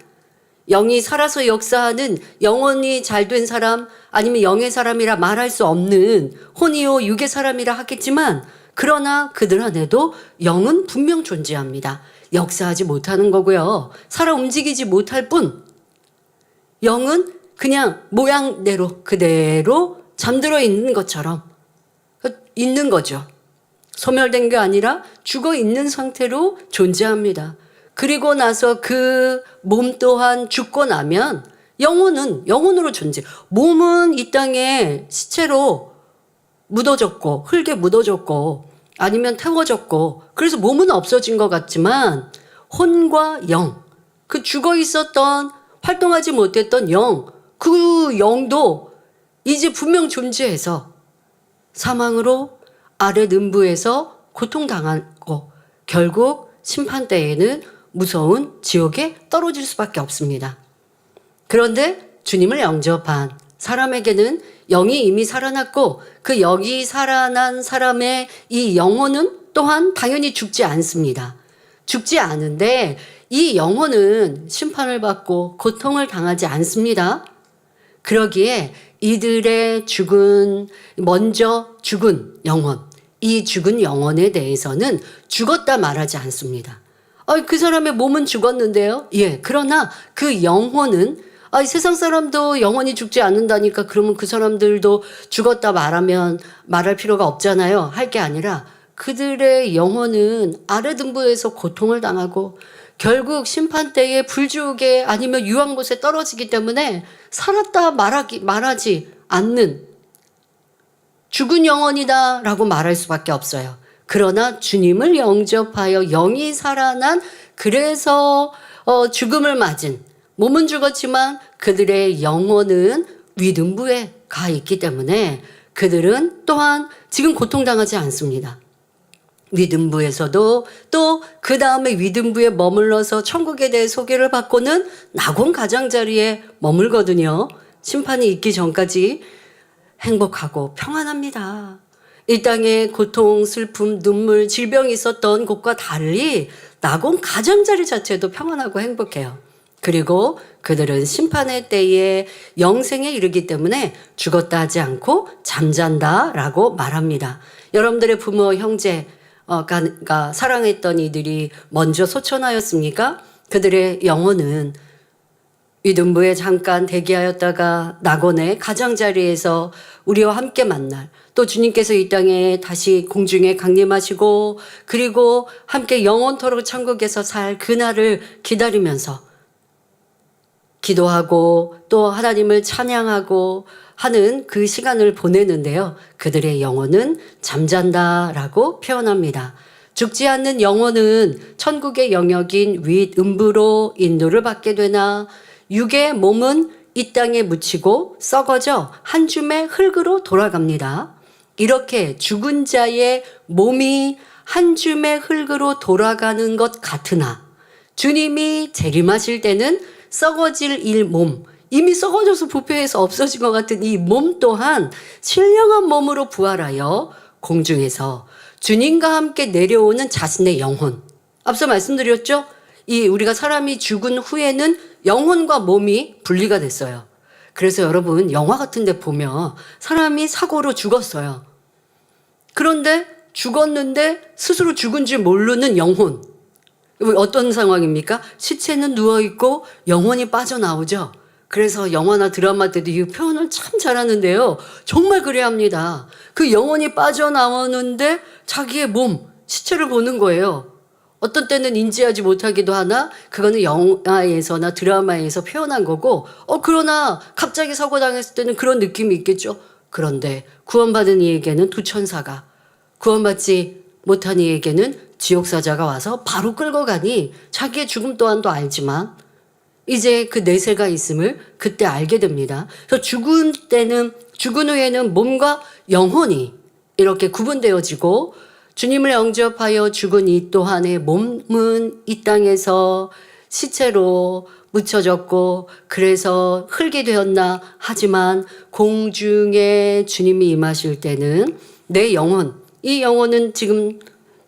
영이 살아서 역사하는 영혼이 잘된 사람 아니면 영의 사람이라 말할 수 없는 혼이요 육의 사람이라 하겠지만 그러나 그들 안에도 영은 분명 존재합니다. 역사하지 못하는 거고요. 살아 움직이지 못할 뿐 영은 그냥 모양대로 그대로 잠들어 있는 것처럼 있는 거죠. 소멸된 게 아니라 죽어 있는 상태로 존재합니다. 그리고 나서 그 몸 또한 죽고 나면 영혼은 영혼으로 존재. 몸은 이 땅에 시체로 묻어졌고 흙에 묻어졌고 아니면 태워졌고 그래서 몸은 없어진 것 같지만 혼과 영, 그 죽어 있었던 활동하지 못했던 영, 그 영도 이제 분명 존재해서 사망으로 아래 음부에서 고통당하고 결국 심판 때에는 무서운 지옥에 떨어질 수밖에 없습니다. 그런데 주님을 영접한 사람에게는 영이 이미 살아났고 그 영이 살아난 사람의 이 영혼은 또한 당연히 죽지 않습니다. 죽지 않은데 이 영혼은 심판을 받고 고통을 당하지 않습니다. 그러기에 이들의 먼저 죽은 영혼, 이 죽은 영혼에 대해서는 죽었다 말하지 않습니다. 그 사람의 몸은 죽었는데요. 예, 그러나 그 영혼은 세상 사람도 영혼이 죽지 않는다니까 그러면 그 사람들도 죽었다 말할 필요가 없잖아요. 할 게 아니라 그들의 영혼은 아래 등부에서 고통을 당하고 결국 심판 때에 불지옥에 아니면 유황못에 떨어지기 때문에 살았다 말하지 않는 죽은 영혼이다라고 말할 수밖에 없어요. 그러나 주님을 영접하여 영이 살아난 그래서 죽음을 맞은 몸은 죽었지만 그들의 영혼은 위등부에 가 있기 때문에 그들은 또한 지금 고통당하지 않습니다. 위등부에서도 또 그 다음에 위등부에 머물러서 천국에 대해 소개를 받고는 낙원 가장자리에 머물거든요. 심판이 있기 전까지 행복하고 평안합니다. 이 땅에 고통, 슬픔, 눈물, 질병이 있었던 곳과 달리 낙원 가장자리 자체도 평안하고 행복해요. 그리고 그들은 심판의 때에 영생에 이르기 때문에 죽었다 하지 않고 잠잔다라고 말합니다. 여러분들의 부모, 형제가 사랑했던 이들이 먼저 소천하였습니까? 그들의 영혼은 위등부에 잠깐 대기하였다가 낙원의 가장자리에서 우리와 함께 만날 또 주님께서 이 땅에 다시 공중에 강림하시고 그리고 함께 영원토록 천국에서 살 그날을 기다리면서 기도하고 또 하나님을 찬양하고 하는 그 시간을 보내는데요. 그들의 영혼은 잠잔다라고 표현합니다. 죽지 않는 영혼은 천국의 영역인 윗음부로 인도를 받게 되나 육의 몸은 이 땅에 묻히고 썩어져 한 줌의 흙으로 돌아갑니다. 이렇게 죽은 자의 몸이 한 줌의 흙으로 돌아가는 것 같으나 주님이 재림하실 때는 썩어질 이 몸, 이미 썩어져서 부패해서 없어진 것 같은 이 몸 또한 신령한 몸으로 부활하여 공중에서 주님과 함께 내려오는 자신의 영혼. 앞서 말씀드렸죠? 우리가 사람이 죽은 후에는 영혼과 몸이 분리가 됐어요. 그래서 여러분 영화 같은 데 보면 사람이 사고로 죽었어요. 그런데 죽었는데 스스로 죽은 줄 모르는 영혼. 어떤 상황입니까? 시체는 누워있고 영혼이 빠져나오죠. 그래서 영화나 드라마 때도 이 표현을 참 잘하는데요. 정말 그래야 합니다. 그 영혼이 빠져나오는데 자기의 몸, 시체를 보는 거예요. 어떤 때는 인지하지 못하기도 하나 그거는 영화에서나 드라마에서 표현한 거고 그러나 갑자기 사고 당했을 때는 그런 느낌이 있겠죠. 그런데 구원받은 이에게는 두 천사가 구원받지 못한 이에게는 지옥사자가 와서 바로 끌고 가니 자기의 죽음 또한도 알지만 이제 그 내세가 있음을 그때 알게 됩니다. 그래서 죽은 후에는 몸과 영혼이 이렇게 구분되어지고 주님을 영접하여 죽은 이 또한의 몸은 이 땅에서 시체로 묻혀졌고 그래서 흙이 되었나 하지만 공중에 주님이 임하실 때는 내 영혼, 이 영혼은 지금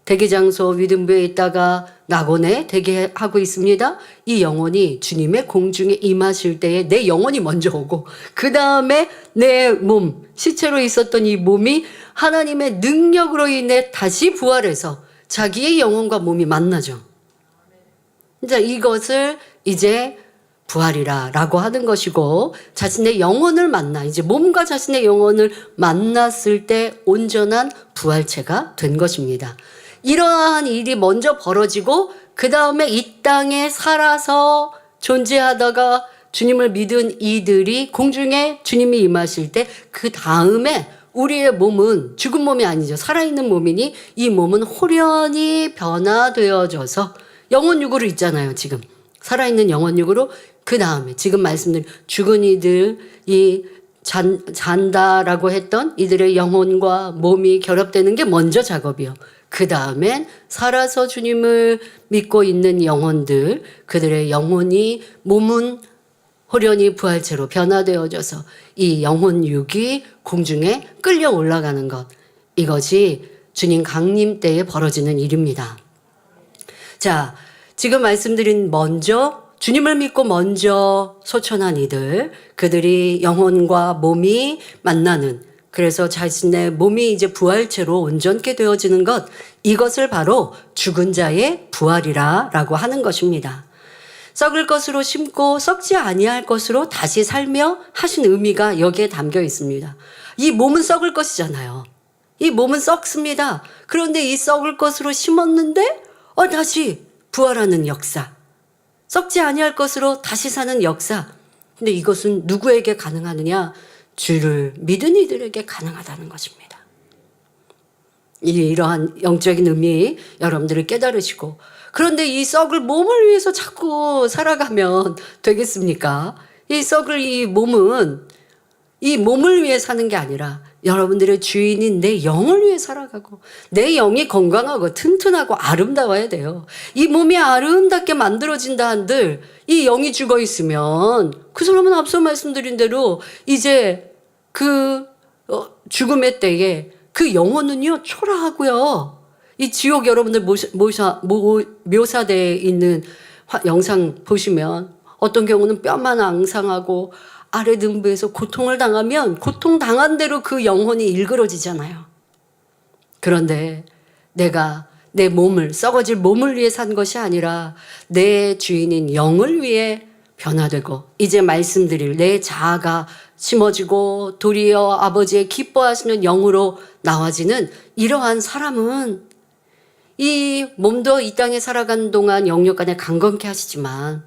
대기장소 위등부에 있다가 낙원에 되게 하고 있습니다. 이 영혼이 주님의 공중에 임하실 때에 내 영혼이 먼저 오고 그 다음에 내 몸, 시체로 있었던 이 몸이 하나님의 능력으로 인해 다시 부활해서 자기의 영혼과 몸이 만나죠. 이제 이것을 이제 부활이라고 하는 것이고 자신의 영혼을 만나 이제 몸과 자신의 영혼을 만났을 때 온전한 부활체가 된 것입니다. 이러한 일이 먼저 벌어지고 그 다음에 이 땅에 살아서 존재하다가 주님을 믿은 이들이 공중에 주님이 임하실 때 그 다음에 우리의 몸은 죽은 몸이 아니죠. 살아있는 몸이니 이 몸은 호련히 변화되어져서 영혼육으로 있잖아요. 지금 살아있는 영혼육으로 그 다음에 지금 말씀드린 죽은 이들이 잔다라고 했던 이들의 영혼과 몸이 결합되는 게 먼저 작업이요. 그 다음엔 살아서 주님을 믿고 있는 영혼들, 그들의 영혼이 몸은 호련히 부활체로 변화되어져서 이 영혼육이 공중에 끌려 올라가는 것. 이것이 주님 강림 때에 벌어지는 일입니다. 자, 지금 말씀드린 먼저 주님을 믿고 먼저 소천한 이들, 그들이 영혼과 몸이 만나는, 그래서 자신의 몸이 이제 부활체로 온전케 되어지는 것, 이것을 바로 죽은 자의 부활이라고 하는 것입니다. 썩을 것으로 심고 썩지 아니할 것으로 다시 살며 하신 의미가 여기에 담겨 있습니다. 이 몸은 썩을 것이잖아요. 이 몸은 썩습니다. 그런데 이 썩을 것으로 심었는데 다시 부활하는 역사. 썩지 아니할 것으로 다시 사는 역사. 근데 이것은 누구에게 가능하느냐? 주를 믿은 이들에게 가능하다는 것입니다. 이러한 영적인 의미 여러분들이 깨달으시고, 그런데 이 썩을 몸을 위해서 자꾸 살아가면 되겠습니까? 이 썩을 이 몸은 이 몸을 위해 사는 게 아니라 여러분들의 주인인 내 영을 위해 살아가고 내 영이 건강하고 튼튼하고 아름다워야 돼요. 이 몸이 아름답게 만들어진다 한들 이 영이 죽어 있으면 그 사람은 앞서 말씀드린 대로 이제 그 죽음의 때에 그 영혼은요 초라하고요. 이 지옥 여러분들 묘사되어 있는 영상 보시면 어떤 경우는 뼈만 앙상하고 아래 등부에서 고통을 당하면 고통당한 대로 그 영혼이 일그러지잖아요. 그런데 내가 내 몸을, 썩어질 몸을 위해 산 것이 아니라 내 주인인 영을 위해 변화되고 이제 말씀드릴 내 자아가 심어지고 도리어 아버지의 기뻐하시는 영으로 나와지는 이러한 사람은 이 몸도 이 땅에 살아가는 동안 영육간에 강건케 하시지만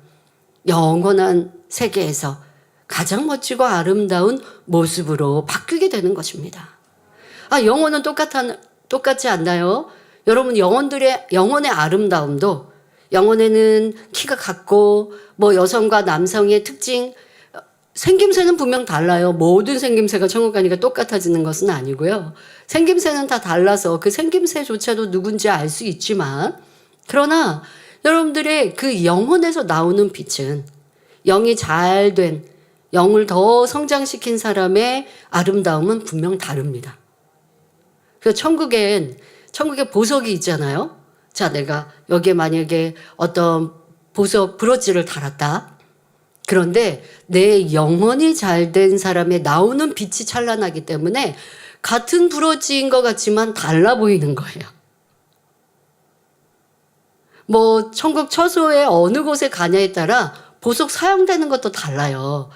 영원한 세계에서 가장 멋지고 아름다운 모습으로 바뀌게 되는 것입니다. 영혼은 똑같지 않나요? 여러분 영혼의 아름다움도 영혼에는 키가 같고 여성과 남성의 특징 생김새는 분명 달라요. 모든 생김새가 천국 가니까 똑같아지는 것은 아니고요. 생김새는 다 달라서 그 생김새조차도 누군지 알 수 있지만 그러나 여러분들의 그 영혼에서 나오는 빛은 영이 잘된 영을 더 성장시킨 사람의 아름다움은 분명 다릅니다. 그래서 천국에 보석이 있잖아요. 자, 내가 여기에 만약에 어떤 보석 브로치를 달았다. 그런데 내 영혼이 잘된 사람의 나오는 빛이 찬란하기 때문에 같은 브로치인 것 같지만 달라 보이는 거예요. 천국 처소에 어느 곳에 가냐에 따라 보석 사용되는 것도 달라요.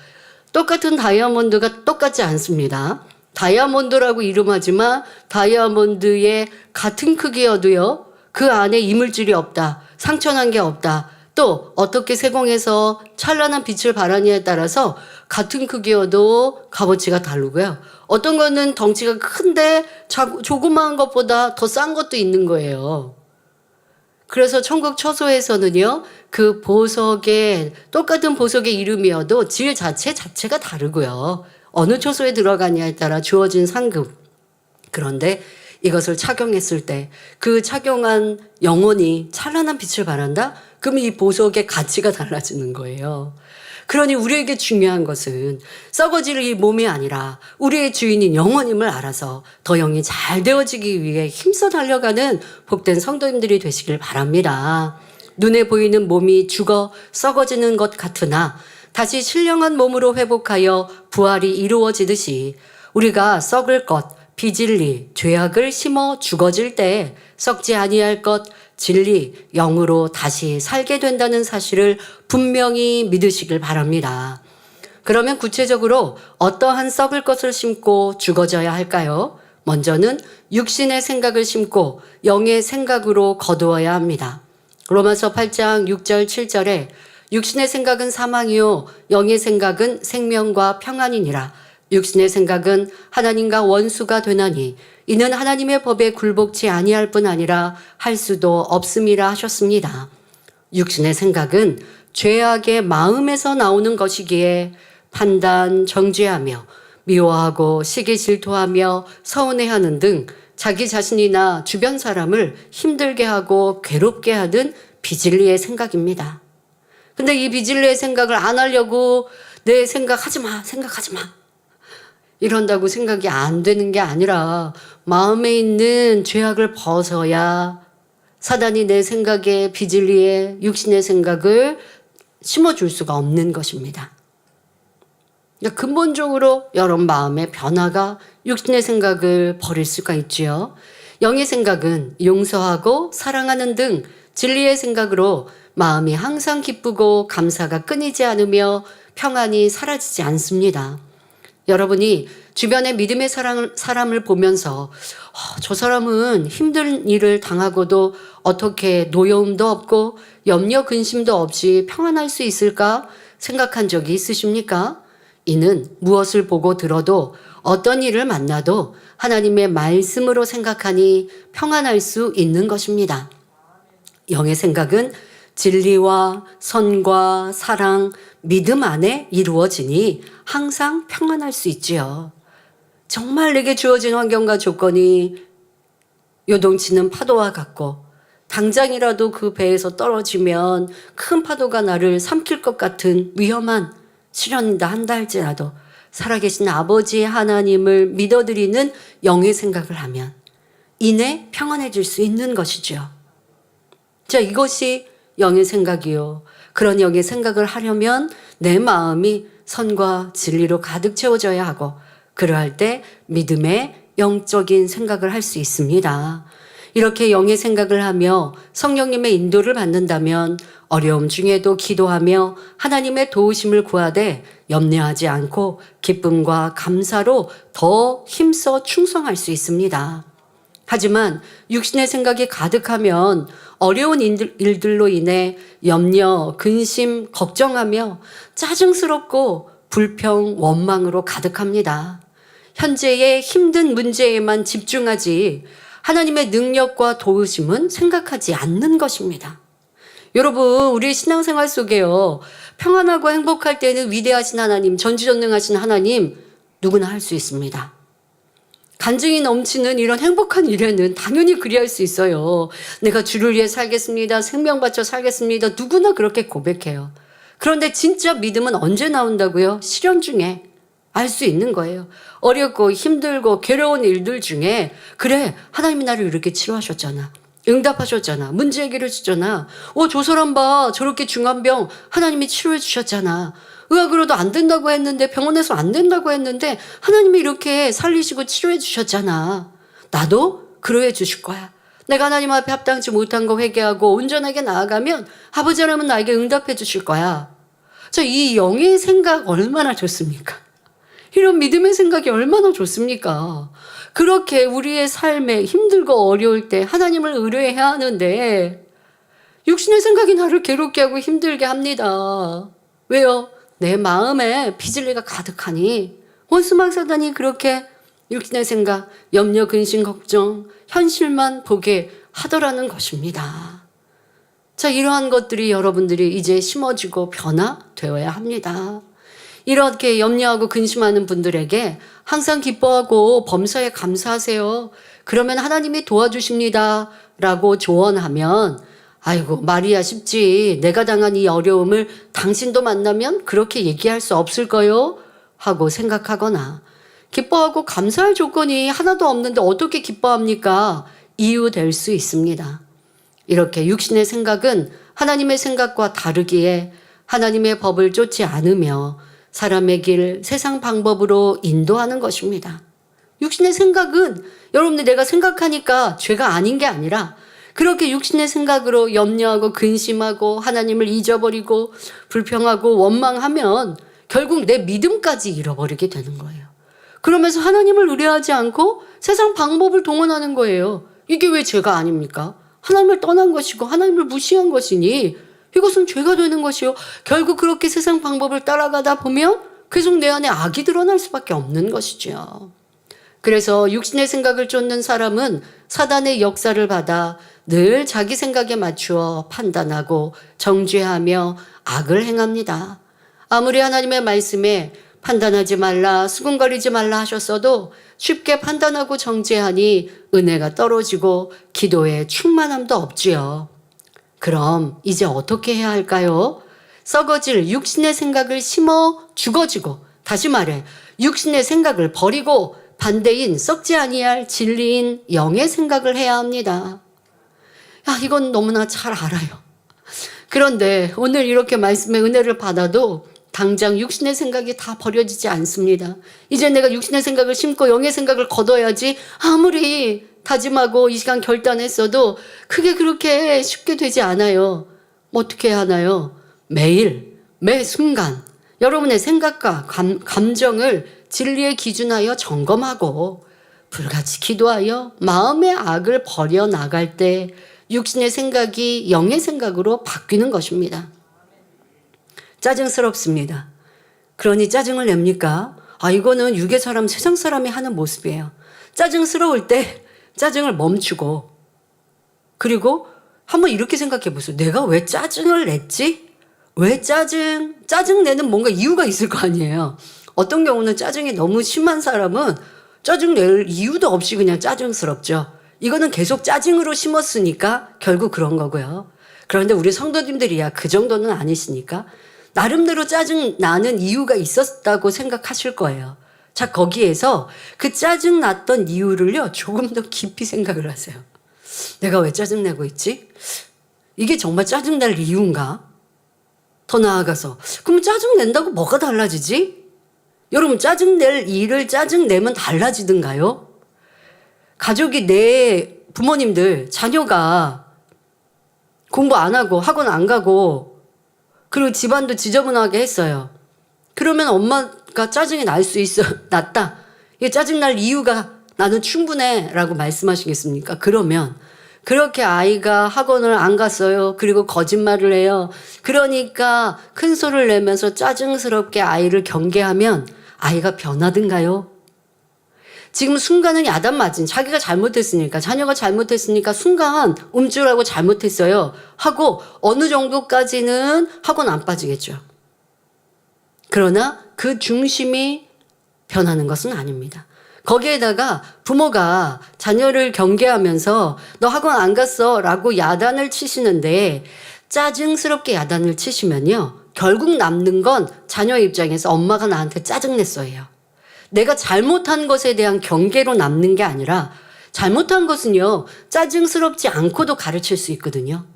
똑같은 다이아몬드가 똑같지 않습니다. 다이아몬드라고 이름하지만 다이아몬드의 같은 크기여도요. 그 안에 이물질이 없다. 상처난 게 없다. 또 어떻게 세공해서 찬란한 빛을 발하느냐에 따라서 같은 크기여도 값어치가 다르고요. 어떤 거는 덩치가 큰데 조그마한 것보다 더 싼 것도 있는 거예요. 그래서 천국 처소에서는요. 그 보석의 똑같은 보석의 이름이어도 질 자체가 다르고요. 어느 처소에 들어가냐에 따라 주어진 상급. 그런데 이것을 착용했을 때 그 착용한 영혼이 찬란한 빛을 발한다? 그럼 이 보석의 가치가 달라지는 거예요. 그러니 우리에게 중요한 것은 썩어질 이 몸이 아니라 우리의 주인인 영혼임을 알아서 더 영이 잘 되어지기 위해 힘써 달려가는 복된 성도님들이 되시길 바랍니다. 눈에 보이는 몸이 죽어 썩어지는 것 같으나 다시 신령한 몸으로 회복하여 부활이 이루어지듯이 우리가 썩을 것, 비진리, 죄악을 심어 죽어질 때 썩지 아니할 것, 진리, 영으로 다시 살게 된다는 사실을 분명히 믿으시길 바랍니다. 그러면 구체적으로 어떠한 썩을 것을 심고 죽어져야 할까요? 먼저는 육신의 생각을 심고 영의 생각으로 거두어야 합니다. 로마서 8장 6절 7절에 육신의 생각은 사망이요 영의 생각은 생명과 평안이니라. 육신의 생각은 하나님과 원수가 되나니 이는 하나님의 법에 굴복치 아니할 뿐 아니라 할 수도 없음이라 하셨습니다. 육신의 생각은 죄악의 마음에서 나오는 것이기에 판단, 정죄하며 미워하고 시기 질투하며 서운해하는 등 자기 자신이나 주변 사람을 힘들게 하고 괴롭게 하는 비진리의 생각입니다. 근데 이 비진리의 생각을 안 하려고 내 생각하지 마. 이런다고 생각이 안 되는 게 아니라 마음에 있는 죄악을 벗어야 사단이 내 생각에 비진리에 육신의 생각을 심어줄 수가 없는 것입니다. 그러니까 근본적으로 여러분 마음의 변화가 육신의 생각을 버릴 수가 있지요. 영의 생각은 용서하고 사랑하는 등 진리의 생각으로 마음이 항상 기쁘고 감사가 끊이지 않으며 평안이 사라지지 않습니다. 여러분이 주변의 믿음의 사람을 보면서 저 사람은 힘든 일을 당하고도 어떻게 노여움도 없고 염려 근심도 없이 평안할 수 있을까 생각한 적이 있으십니까? 이는 무엇을 보고 들어도 어떤 일을 만나도 하나님의 말씀으로 생각하니 평안할 수 있는 것입니다. 영의 생각은 진리와 선과 사랑, 믿음 안에 이루어지니 항상 평안할 수 있지요. 정말 내게 주어진 환경과 조건이 요동치는 파도와 같고 당장이라도 그 배에서 떨어지면 큰 파도가 나를 삼킬 것 같은 위험한 시련이다 한다 할지라도 살아계신 아버지 하나님을 믿어드리는 영의 생각을 하면 이내 평안해질 수 있는 것이죠. 자, 이것이 영의 생각이요. 그런 영의 생각을 하려면 내 마음이 선과 진리로 가득 채워져야 하고 그러할 때 믿음의 영적인 생각을 할 수 있습니다. 이렇게 영의 생각을 하며 성령님의 인도를 받는다면 어려움 중에도 기도하며 하나님의 도우심을 구하되 염려하지 않고 기쁨과 감사로 더 힘써 충성할 수 있습니다. 하지만 육신의 생각이 가득하면 어려운 일들로 인해 염려, 근심, 걱정하며 짜증스럽고 불평, 원망으로 가득합니다. 현재의 힘든 문제에만 집중하지 하나님의 능력과 도우심은 생각하지 않는 것입니다. 여러분, 우리 신앙생활 속에요. 평안하고 행복할 때는 위대하신 하나님, 전지전능하신 하나님 누구나 할 수 있습니다. 간증이 넘치는 이런 행복한 일에는 당연히 그리할 수 있어요. 내가 주를 위해 살겠습니다. 생명 바쳐 살겠습니다. 누구나 그렇게 고백해요. 그런데 진짜 믿음은 언제 나온다고요? 시련 중에 알 수 있는 거예요. 어렵고 힘들고 괴로운 일들 중에 그래, 하나님이 나를 이렇게 치료하셨잖아. 응답하셨잖아. 문제 해결해 주잖아. 저 사람 봐. 저렇게 중한 병 하나님이 치료해 주셨잖아. 의학으로도 안 된다고 했는데 병원에서 안 된다고 했는데 하나님이 이렇게 살리시고 치료해 주셨잖아. 나도 그러해 주실 거야. 내가 하나님 앞에 합당치 못한 거 회개하고 온전하게 나아가면 아버지 하나님은 나에게 응답해 주실 거야. 이 영의 생각 얼마나 좋습니까? 이런 믿음의 생각이 얼마나 좋습니까? 그렇게 우리의 삶에 힘들고 어려울 때 하나님을 의뢰해야 하는데 육신의 생각이 나를 괴롭게 하고 힘들게 합니다. 왜요? 내 마음에 비진리가 가득하니 원수막 사단이 그렇게 육신의 생각, 염려, 근심, 걱정, 현실만 보게 하더라는 것입니다. 이러한 것들이 여러분들이 이제 심어지고 변화되어야 합니다. 이렇게 염려하고 근심하는 분들에게 항상 기뻐하고 범사에 감사하세요. 그러면 하나님이 도와주십니다. 라고 조언하면 아이고, 말이야 쉽지. 내가 당한 이 어려움을 당신도 만나면 그렇게 얘기할 수 없을 거요? 하고 생각하거나, 기뻐하고 감사할 조건이 하나도 없는데 어떻게 기뻐합니까? 이유될 수 있습니다. 이렇게 육신의 생각은 하나님의 생각과 다르기에 하나님의 법을 쫓지 않으며 사람의 길, 세상 방법으로 인도하는 것입니다. 육신의 생각은 여러분들 내가 생각하니까 죄가 아닌 게 아니라 그렇게 육신의 생각으로 염려하고 근심하고 하나님을 잊어버리고 불평하고 원망하면 결국 내 믿음까지 잃어버리게 되는 거예요. 그러면서 하나님을 의뢰하지 않고 세상 방법을 동원하는 거예요. 이게 왜 죄가 아닙니까? 하나님을 떠난 것이고 하나님을 무시한 것이니 이것은 죄가 되는 것이요. 결국 그렇게 세상 방법을 따라가다 보면 계속 내 안에 악이 드러날 수밖에 없는 것이죠. 그래서 육신의 생각을 쫓는 사람은 사단의 역사를 받아 늘 자기 생각에 맞추어 판단하고 정죄하며 악을 행합니다. 아무리 하나님의 말씀에 판단하지 말라, 수군거리지 말라 하셨어도 쉽게 판단하고 정죄하니 은혜가 떨어지고 기도에 충만함도 없지요. 그럼 이제 어떻게 해야 할까요? 썩어질 육신의 생각을 심어 죽어지고, 다시 말해 육신의 생각을 버리고 반대인 썩지 아니할 진리인 영의 생각을 해야 합니다. 이건 너무나 잘 알아요. 그런데 오늘 이렇게 말씀의 은혜를 받아도 당장 육신의 생각이 다 버려지지 않습니다. 이제 내가 육신의 생각을 심고 영의 생각을 거둬야지 아무리 다짐하고 이 시간 결단했어도 그게 그렇게 쉽게 되지 않아요. 어떻게 해야 하나요? 매일, 매 순간 여러분의 생각과 감정을 진리의 기준하여 점검하고 불같이 기도하여 마음의 악을 버려나갈 때 육신의 생각이 영의 생각으로 바뀌는 것입니다. 짜증스럽습니다. 그러니 짜증을 냅니까? 이거는 육의 사람, 세상 사람이 하는 모습이에요. 짜증스러울 때 짜증을 멈추고, 그리고 한번 이렇게 생각해 보세요. 내가 왜 짜증을 냈지? 왜 짜증 내는 뭔가 이유가 있을 거 아니에요. 어떤 경우는 짜증이 너무 심한 사람은 짜증 낼 이유도 없이 그냥 짜증스럽죠. 이거는 계속 짜증으로 심었으니까 결국 그런 거고요. 그런데 우리 성도님들이야 그 정도는 아니시니까 나름대로 짜증 나는 이유가 있었다고 생각하실 거예요. 자, 거기에서 그 짜증 났던 이유를요 조금 더 깊이 생각을 하세요. 내가 왜 짜증 내고 있지? 이게 정말 짜증 날 이유인가? 더 나아가서 그럼 짜증 낸다고 뭐가 달라지지? 여러분, 짜증 낼 일을 짜증 내면 달라지든가요? 가족이, 내 부모님들 자녀가 공부 안 하고 학원 안 가고 그리고 집안도 지저분하게 했어요. 그러면 엄마가 짜증이 날 수 있어. 났다. 이게 짜증 날 이유가 나는 충분해 라고 말씀하시겠습니까? 그러면 그렇게 아이가 학원을 안 갔어요. 그리고 거짓말을 해요. 그러니까 큰 소리를 내면서 짜증스럽게 아이를 경계하면 아이가 변하든가요? 지금 순간은 야단 맞은, 자기가 잘못했으니까, 자녀가 잘못했으니까 순간 움찔하고 잘못했어요 하고 어느 정도까지는 학원 안 빠지겠죠. 그러나 그 중심이 변하는 것은 아닙니다. 거기에다가 부모가 자녀를 경계하면서 너 학원 안 갔어 라고 야단을 치시는데 짜증스럽게 야단을 치시면요 결국 남는 건 자녀 입장에서 엄마가 나한테 짜증냈어요. 내가 잘못한 것에 대한 경계로 남는 게 아니라 잘못한 것은요 짜증스럽지 않고도 가르칠 수 있거든요.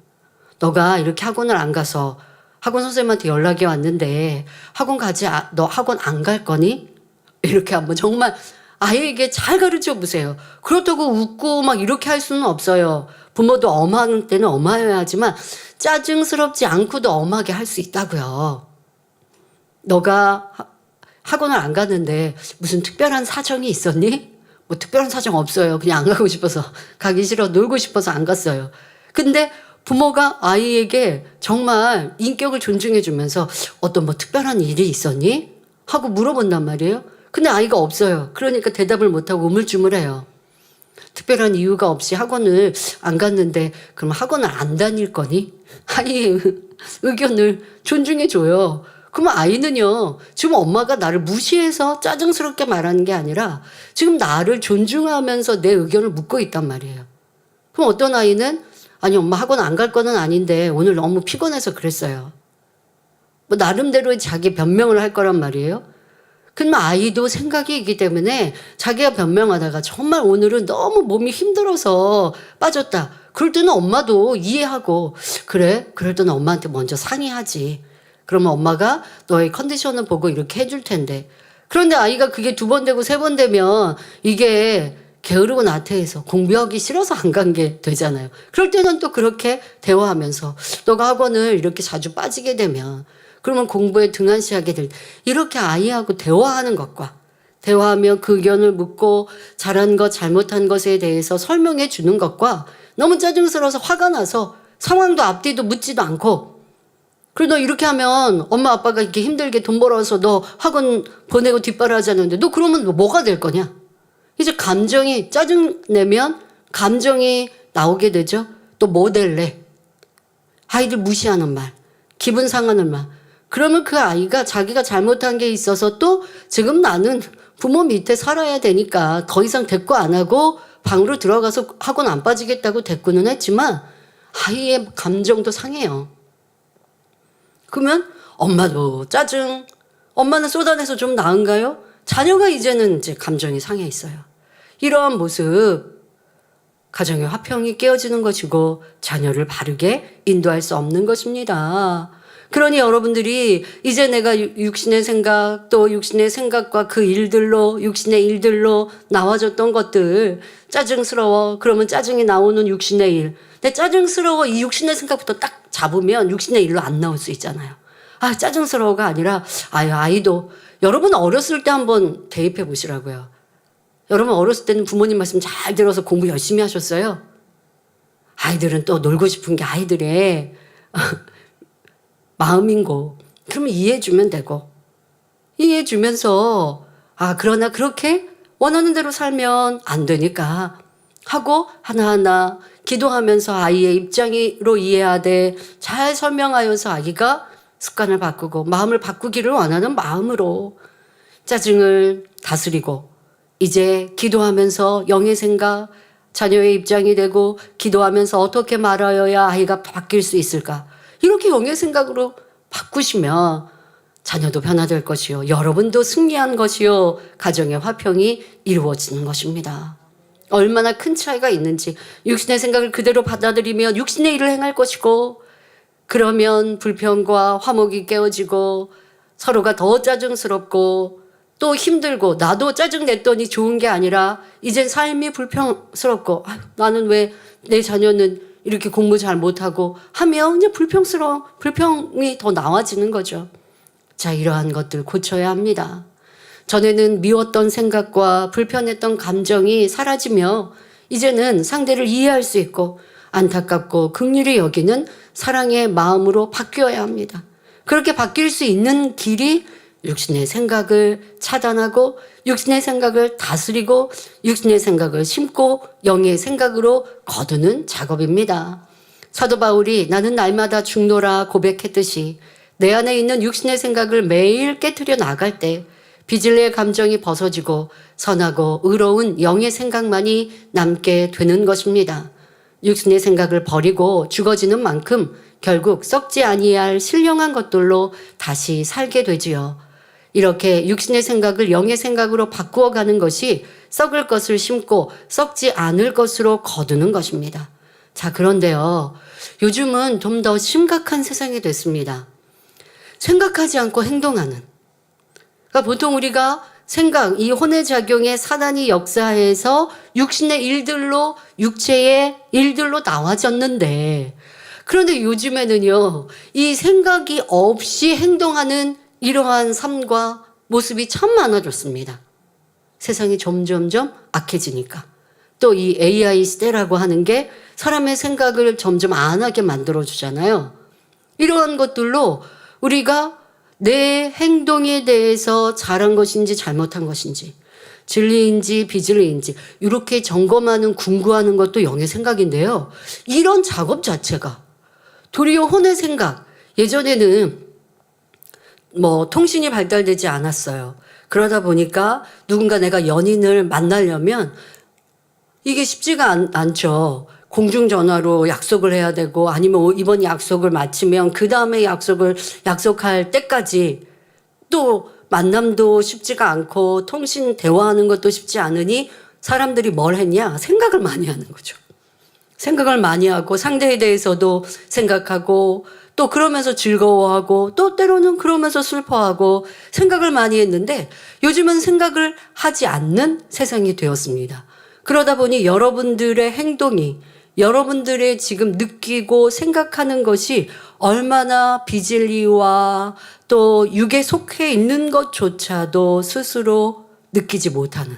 너가 이렇게 학원을 안 가서 학원 선생님한테 연락이 왔는데 학원 가지, 너 학원 안 갈 거니? 이렇게 한번 정말 아이에게 잘 가르쳐 보세요. 그렇다고 웃고 막 이렇게 할 수는 없어요. 부모도 엄한 때는 엄해야 하지만 짜증스럽지 않고도 엄하게 할 수 있다고요. 너가 학원을 안 갔는데 무슨 특별한 사정이 있었니? 뭐 특별한 사정 없어요. 그냥 안 가고 싶어서, 가기 싫어, 놀고 싶어서 안 갔어요. 근데 부모가 아이에게 정말 인격을 존중해 주면서 어떤 뭐 특별한 일이 있었니? 하고 물어본단 말이에요. 근데 아이가 없어요. 그러니까 대답을 못하고 우물쭈물해요. 특별한 이유가 없이 학원을 안 갔는데 그럼 학원을 안 다닐 거니? 아이의 의견을 존중해 줘요. 그러면 아이는요, 지금 엄마가 나를 무시해서 짜증스럽게 말하는 게 아니라 지금 나를 존중하면서 내 의견을 묻고 있단 말이에요. 그럼 어떤 아이는 아니 엄마 학원 안 갈 거는 아닌데 오늘 너무 피곤해서 그랬어요. 뭐 나름대로의 자기 변명을 할 거란 말이에요. 그러면 아이도 생각이 있기 때문에 자기가 변명하다가 정말 오늘은 너무 몸이 힘들어서 빠졌다. 그럴 때는 엄마도 이해하고 그래? 그럴 때는 엄마한테 먼저 상의하지. 그러면 엄마가 너의 컨디션을 보고 이렇게 해줄 텐데. 그런데 아이가 그게 2번 되고 3번 되면 이게 게으르고 나태해서 공부하기 싫어서 안 간 게 되잖아요. 그럴 때는 또 그렇게 대화하면서 너가 학원을 이렇게 자주 빠지게 되면 그러면 공부에 등한시하게 될 이렇게 아이하고 대화하는 것과 대화하며 그 의견을 묻고 잘한 것 잘못한 것에 대해서 설명해 주는 것과 너무 짜증스러워서 화가 나서 상황도 앞뒤도 묻지도 않고 그리고 너 이렇게 하면 엄마 아빠가 이렇게 힘들게 돈 벌어서 너 학원 보내고 뒷바라지하는데 너 그러면 뭐가 될 거냐? 이제 감정이 짜증내면 감정이 나오게 되죠. 또 뭐 될래? 아이들 무시하는 말, 기분 상하는 말. 그러면 그 아이가 자기가 잘못한 게 있어서 또 지금 나는 부모 밑에 살아야 되니까 더 이상 대꾸 안 하고 방으로 들어가서 학원 안 빠지겠다고 대꾸는 했지만 아이의 감정도 상해요. 그러면 엄마도 짜증, 엄마는 쏟아내서 좀 나은가요? 자녀가 이제는 이제 감정이 상해 있어요. 이러한 모습, 가정의 화평이 깨어지는 것이고 자녀를 바르게 인도할 수 없는 것입니다. 그러니 여러분들이 이제 내가 육신의 생각 또 육신의 생각과 그 일들로 육신의 일들로 나와졌던 것들 짜증스러워 그러면 짜증이 나오는 육신의 일 근데 짜증스러워 이 육신의 생각부터 딱 잡으면 육신의 일로 안 나올 수 있잖아요. 아 짜증스러워가 아니라 아이도 여러분 어렸을 때 한번 대입해 보시라고요. 여러분 어렸을 때는 부모님 말씀 잘 들어서 공부 열심히 하셨어요? 아이들은 또 놀고 싶은 게 아이들의 마음인고 그러면 이해해주면 되고 이해해주면서 그러나 그렇게 원하는 대로 살면 안 되니까 하고 하나하나 기도하면서 아이의 입장으로 이해하되 잘 설명하여서 아이가 습관을 바꾸고 마음을 바꾸기를 원하는 마음으로 짜증을 다스리고 이제 기도하면서 영의 생각 자녀의 입장이 되고 기도하면서 어떻게 말하여야 아이가 바뀔 수 있을까 이렇게 영의 생각으로 바꾸시면 자녀도 변화될 것이요. 여러분도 승리한 것이요. 가정의 화평이 이루어지는 것입니다. 얼마나 큰 차이가 있는지 육신의 생각을 그대로 받아들이면 육신의 일을 행할 것이고 그러면 불평과 화목이 깨어지고 서로가 더 짜증스럽고 또 힘들고 나도 짜증냈더니 좋은 게 아니라 이젠 삶이 불평스럽고 나는 왜 내 자녀는 이렇게 공부 잘 못하고 하면 이제 불평이 더 나와지는 거죠. 자, 이러한 것들 고쳐야 합니다. 전에는 미웠던 생각과 불편했던 감정이 사라지며 이제는 상대를 이해할 수 있고 안타깝고 긍휼히 여기는 사랑의 마음으로 바뀌어야 합니다. 그렇게 바뀔 수 있는 길이 육신의 생각을 차단하고 육신의 생각을 다스리고 육신의 생각을 심고 영의 생각으로 거두는 작업입니다. 사도 바울이 나는 날마다 죽노라 고백했듯이 내 안에 있는 육신의 생각을 매일 깨트려 나갈 때 비질레의 감정이 벗어지고 선하고 의로운 영의 생각만이 남게 되는 것입니다. 육신의 생각을 버리고 죽어지는 만큼 결국 썩지 아니할 신령한 것들로 다시 살게 되지요. 이렇게 육신의 생각을 영의 생각으로 바꾸어 가는 것이 썩을 것을 심고 썩지 않을 것으로 거두는 것입니다. 자, 그런데요. 요즘은 좀 더 심각한 세상이 됐습니다. 생각하지 않고 행동하는. 그러니까 보통 우리가 생각, 이 혼외작용의 사단이 역사해서 육신의 일들로, 육체의 일들로 나와졌는데, 그런데 요즘에는요, 이 생각이 없이 행동하는 이러한 삶과 모습이 참 많아졌습니다. 세상이 점점점 악해지니까. 또 이 AI 시대라고 하는 게 사람의 생각을 점점 안 하게 만들어주잖아요. 이러한 것들로 우리가 내 행동에 대해서 잘한 것인지 잘못한 것인지 진리인지 비진리인지 이렇게 점검하는 궁구하는 것도 영의 생각인데요. 이런 작업 자체가 도리어 혼의 생각 예전에는 통신이 발달되지 않았어요. 그러다 보니까 누군가 내가 연인을 만나려면 이게 쉽지가 않죠. 공중전화로 약속을 해야 되고 아니면 이번 약속을 마치면 그 다음에 약속할 때까지 또 만남도 쉽지가 않고 통신 대화하는 것도 쉽지 않으니 사람들이 뭘 했냐? 생각을 많이 하는 거죠. 생각을 많이 하고 상대에 대해서도 생각하고 또 그러면서 즐거워하고 또 때로는 그러면서 슬퍼하고 생각을 많이 했는데 요즘은 생각을 하지 않는 세상이 되었습니다. 그러다 보니 여러분들의 행동이 여러분들의 지금 느끼고 생각하는 것이 얼마나 비진리와 또 육에 속해 있는 것조차도 스스로 느끼지 못하는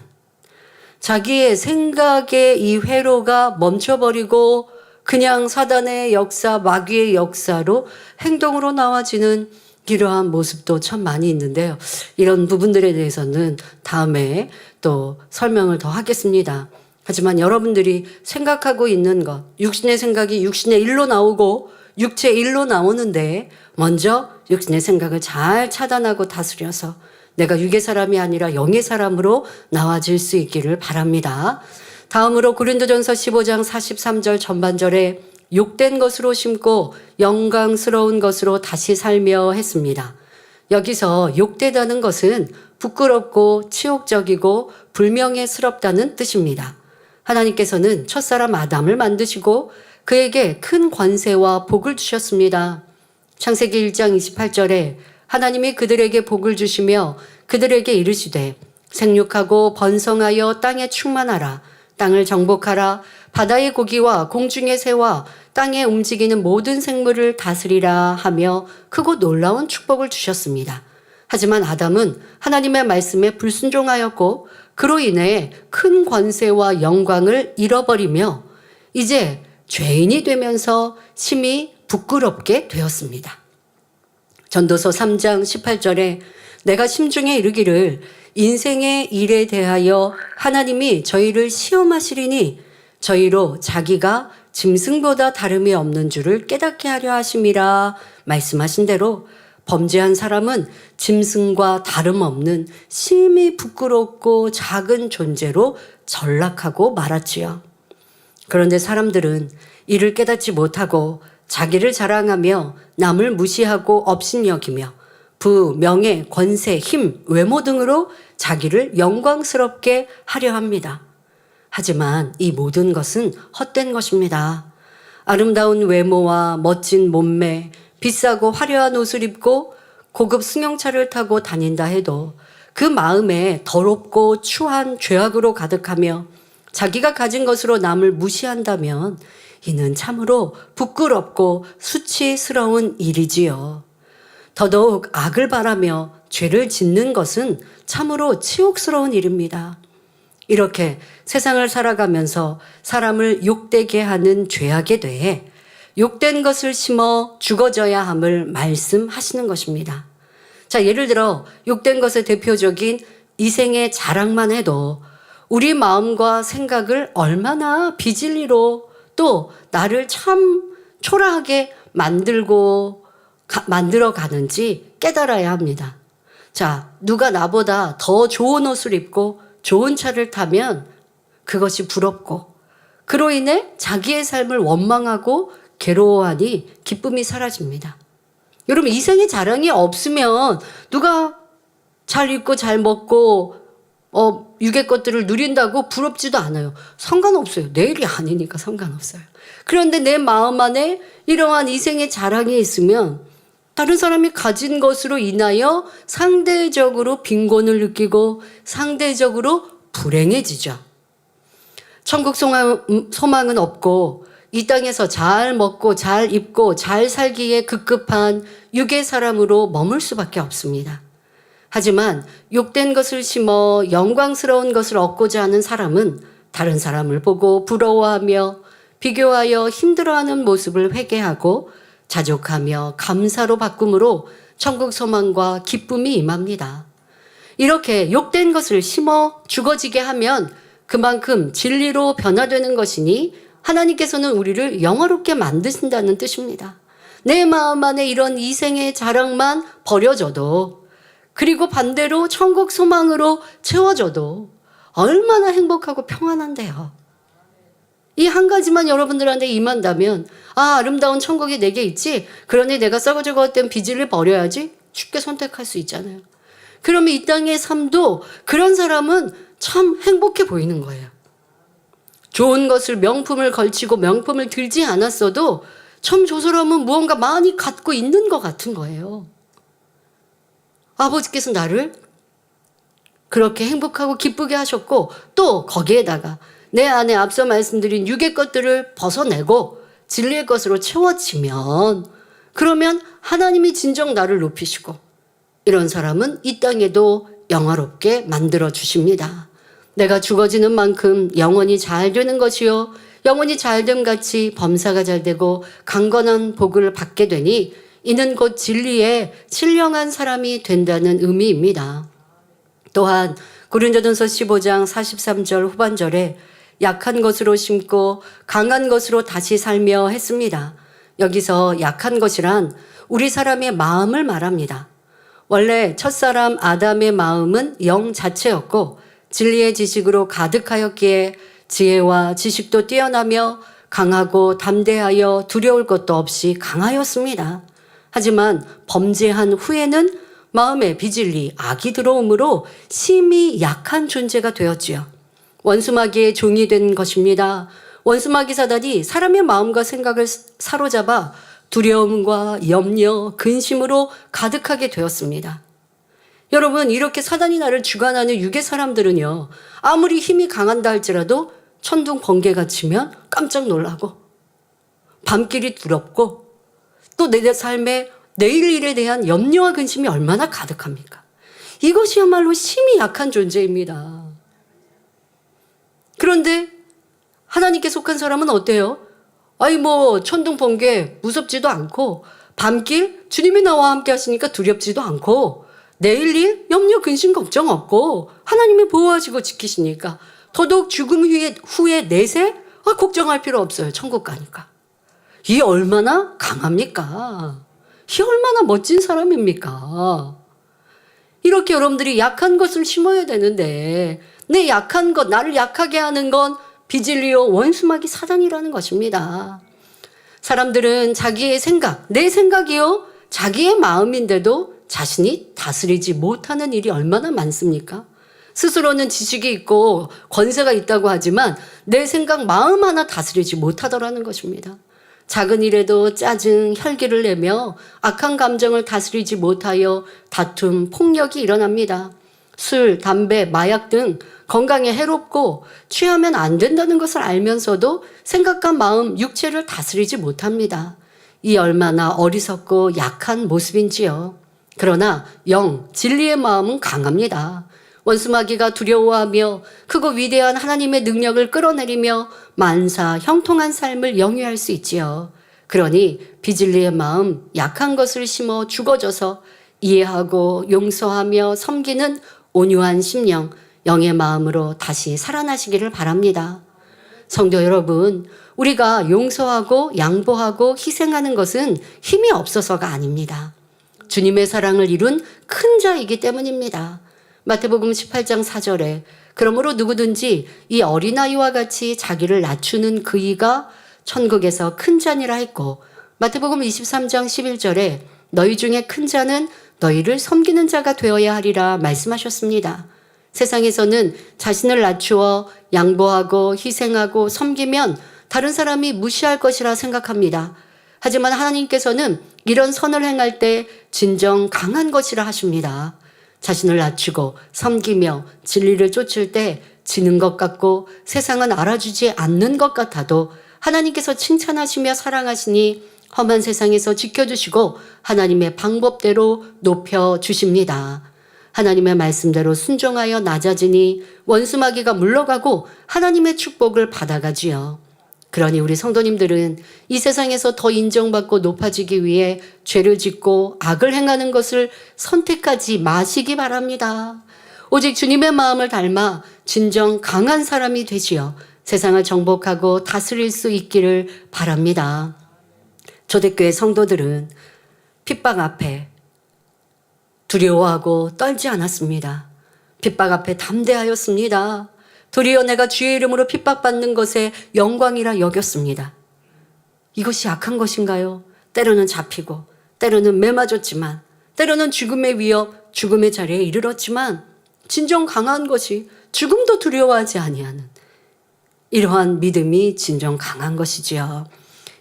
자기의 생각의 이 회로가 멈춰버리고 그냥 사단의 역사, 마귀의 역사로 행동으로 나와지는 이러한 모습도 참 많이 있는데요. 이런 부분들에 대해서는 다음에 또 설명을 더 하겠습니다. 하지만 여러분들이 생각하고 있는 것, 육신의 생각이 육신의 일로 나오고 육체의 일로 나오는데 먼저 육신의 생각을 잘 차단하고 다스려서 내가 육의 사람이 아니라 영의 사람으로 나와질 수 있기를 바랍니다. 다음으로 고린도전서 15장 43절 전반절에 욕된 것으로 심고 영광스러운 것으로 다시 살며 했습니다. 여기서 욕되다는 것은 부끄럽고 치욕적이고 불명예스럽다는 뜻입니다. 하나님께서는 첫사람 아담을 만드시고 그에게 큰 권세와 복을 주셨습니다. 창세기 1장 28절에 하나님이 그들에게 복을 주시며 그들에게 이르시되 생육하고 번성하여 땅에 충만하라. 땅을 정복하라. 바다의 고기와 공중의 새와 땅에 움직이는 모든 생물을 다스리라 하며 크고 놀라운 축복을 주셨습니다. 하지만 아담은 하나님의 말씀에 불순종하였고 그로 인해 큰 권세와 영광을 잃어버리며 이제 죄인이 되면서 심히 부끄럽게 되었습니다. 전도서 3장 18절에 내가 심중에 이르기를 인생의 일에 대하여 하나님이 저희를 시험하시리니 저희로 자기가 짐승보다 다름이 없는 줄을 깨닫게 하려 하심이라 말씀하신 대로 범죄한 사람은 짐승과 다름없는 심히 부끄럽고 작은 존재로 전락하고 말았지요. 그런데 사람들은 이를 깨닫지 못하고 자기를 자랑하며 남을 무시하고 업신여기며 부, 명예, 권세, 힘, 외모 등으로 자기를 영광스럽게 하려 합니다. 하지만 이 모든 것은 헛된 것입니다. 아름다운 외모와 멋진 몸매, 비싸고 화려한 옷을 입고 고급 승용차를 타고 다닌다 해도 그 마음에 더럽고 추한 죄악으로 가득하며 자기가 가진 것으로 남을 무시한다면 이는 참으로 부끄럽고 수치스러운 일이지요. 더더욱 악을 바라며 죄를 짓는 것은 참으로 치욕스러운 일입니다. 이렇게 세상을 살아가면서 사람을 욕되게 하는 죄악에 대해 욕된 것을 심어 죽어져야 함을 말씀하시는 것입니다. 자, 예를 들어 욕된 것의 대표적인 이생의 자랑만 해도 우리 마음과 생각을 얼마나 비진리로 또 나를 참 초라하게 만들어 가는지 깨달아야 합니다. 자, 누가 나보다 더 좋은 옷을 입고 좋은 차를 타면 그것이 부럽고 그로 인해 자기의 삶을 원망하고 괴로워하니 기쁨이 사라집니다. 여러분, 이생의 자랑이 없으면 누가 잘 입고 잘 먹고 육의 것들을 누린다고 부럽지도 않아요. 상관없어요. 내일이 아니니까 상관없어요. 그런데 내 마음 안에 이러한 이생의 자랑이 있으면 다른 사람이 가진 것으로 인하여 상대적으로 빈곤을 느끼고 상대적으로 불행해지죠. 천국 소망은 없고 이 땅에서 잘 먹고 잘 입고 잘 살기에 급급한 육의 사람으로 머물 수밖에 없습니다. 하지만 욕된 것을 심어 영광스러운 것을 얻고자 하는 사람은 다른 사람을 보고 부러워하며 비교하여 힘들어하는 모습을 회개하고 자족하며 감사로 바꿈으로 천국 소망과 기쁨이 임합니다. 이렇게 욕된 것을 심어 죽어지게 하면 그만큼 진리로 변화되는 것이니 하나님께서는 우리를 영화롭게 만드신다는 뜻입니다. 내 마음 안에 이런 이생의 자랑만 버려져도 그리고 반대로 천국 소망으로 채워져도 얼마나 행복하고 평안한데요. 이 한 가지만 여러분들한테 임한다면, 아, 아름다운 천국이 내게 있지? 그러니 내가 썩어 죽었던 비질을 버려야지? 쉽게 선택할 수 있잖아요. 그러면 이 땅의 삶도 그런 사람은 참 행복해 보이는 거예요. 좋은 것을 명품을 걸치고 명품을 들지 않았어도 참 저 사람은 무언가 많이 갖고 있는 것 같은 거예요. 아버지께서 나를 그렇게 행복하고 기쁘게 하셨고 또 거기에다가 내 안에 앞서 말씀드린 육의 것들을 벗어내고 진리의 것으로 채워지면 그러면 하나님이 진정 나를 높이시고 이런 사람은 이 땅에도 영화롭게 만들어 주십니다. 내가 죽어지는 만큼 영원히 잘 되는 것이요 영원히 잘됨 같이 범사가 잘 되고 강건한 복을 받게 되니 이는 곧 진리에 신령한 사람이 된다는 의미입니다. 또한 고린도전서 15장 43절 후반절에 약한 것으로 심고 강한 것으로 다시 살며 했습니다. 여기서 약한 것이란 우리 사람의 마음을 말합니다. 원래 첫사람 아담의 마음은 영 자체였고 진리의 지식으로 가득하였기에 지혜와 지식도 뛰어나며 강하고 담대하여 두려울 것도 없이 강하였습니다. 하지만 범죄한 후에는 마음에 비질리 악이 들어오므로 심히 약한 존재가 되었지요. 원수마귀의 종이 된 것입니다. 원수마귀 사단이 사람의 마음과 생각을 사로잡아 두려움과 염려, 근심으로 가득하게 되었습니다. 여러분, 이렇게 사단이 나를 주관하는 육의 사람들은요, 아무리 힘이 강한다 할지라도 천둥 번개가 치면 깜짝 놀라고 밤길이 두렵고 또 내 삶에 내일 일에 대한 염려와 근심이 얼마나 가득합니까? 이것이야말로 심히 약한 존재입니다. 그런데 하나님께 속한 사람은 어때요? 아니 천둥 번개 무섭지도 않고 밤길 주님이 나와 함께 하시니까 두렵지도 않고 내일 일 염려 근심 걱정 없고 하나님이 보호하시고 지키시니까 더더욱 죽음 후에 내세 걱정할 필요 없어요. 천국 가니까. 이 얼마나 강합니까? 이 얼마나 멋진 사람입니까? 이렇게 여러분들이 약한 것을 심어야 되는데 내 약한 것, 나를 약하게 하는 건 비질리오 원수마귀 사단이라는 것입니다. 사람들은 자기의 생각, 내 생각이요, 자기의 마음인데도 자신이 다스리지 못하는 일이 얼마나 많습니까? 스스로는 지식이 있고 권세가 있다고 하지만 내 생각, 마음 하나 다스리지 못하더라는 것입니다. 작은 일에도 짜증, 혈기를 내며 악한 감정을 다스리지 못하여 다툼, 폭력이 일어납니다. 술, 담배, 마약 등 건강에 해롭고 취하면 안 된다는 것을 알면서도 생각과 마음, 육체를 다스리지 못합니다. 이 얼마나 어리석고 약한 모습인지요. 그러나 영, 진리의 마음은 강합니다. 원수마귀가 두려워하며 크고 위대한 하나님의 능력을 끌어내리며 만사 형통한 삶을 영위할 수 있지요. 그러니 비진리의 마음, 약한 것을 심어 죽어져서 이해하고 용서하며 섬기는 온유한 심령, 영의 마음으로 다시 살아나시기를 바랍니다. 성도 여러분, 우리가 용서하고 양보하고 희생하는 것은 힘이 없어서가 아닙니다. 주님의 사랑을 이룬 큰 자이기 때문입니다. 마태복음 18장 4절에 그러므로 누구든지 이 어린아이와 같이 자기를 낮추는 그 이가 천국에서 큰 자니라 했고, 마태복음 23장 11절에 너희 중에 큰 자는 너희를 섬기는 자가 되어야 하리라 말씀하셨습니다. 세상에서는 자신을 낮추어 양보하고 희생하고 섬기면 다른 사람이 무시할 것이라 생각합니다. 하지만 하나님께서는 이런 선을 행할 때 진정 강한 것이라 하십니다. 자신을 낮추고 섬기며 진리를 쫓을 때 지는 것 같고 세상은 알아주지 않는 것 같아도 하나님께서 칭찬하시며 사랑하시니 험한 세상에서 지켜주시고 하나님의 방법대로 높여주십니다. 하나님의 말씀대로 순종하여 낮아지니 원수마귀가 물러가고 하나님의 축복을 받아가지요. 그러니 우리 성도님들은 이 세상에서 더 인정받고 높아지기 위해 죄를 짓고 악을 행하는 것을 선택하지 마시기 바랍니다. 오직 주님의 마음을 닮아 진정 강한 사람이 되시어 세상을 정복하고 다스릴 수 있기를 바랍니다. 초대교회 성도들은 핍박 앞에 두려워하고 떨지 않았습니다. 핍박 앞에 담대하였습니다. 도리어 내가 주의 이름으로 핍박받는 것에 영광이라 여겼습니다. 이것이 악한 것인가요? 때로는 잡히고 때로는 매맞았지만 때로는 죽음의 위협, 죽음의 자리에 이르렀지만 진정 강한 것이 죽음도 두려워하지 아니하는 이러한 믿음이 진정 강한 것이지요.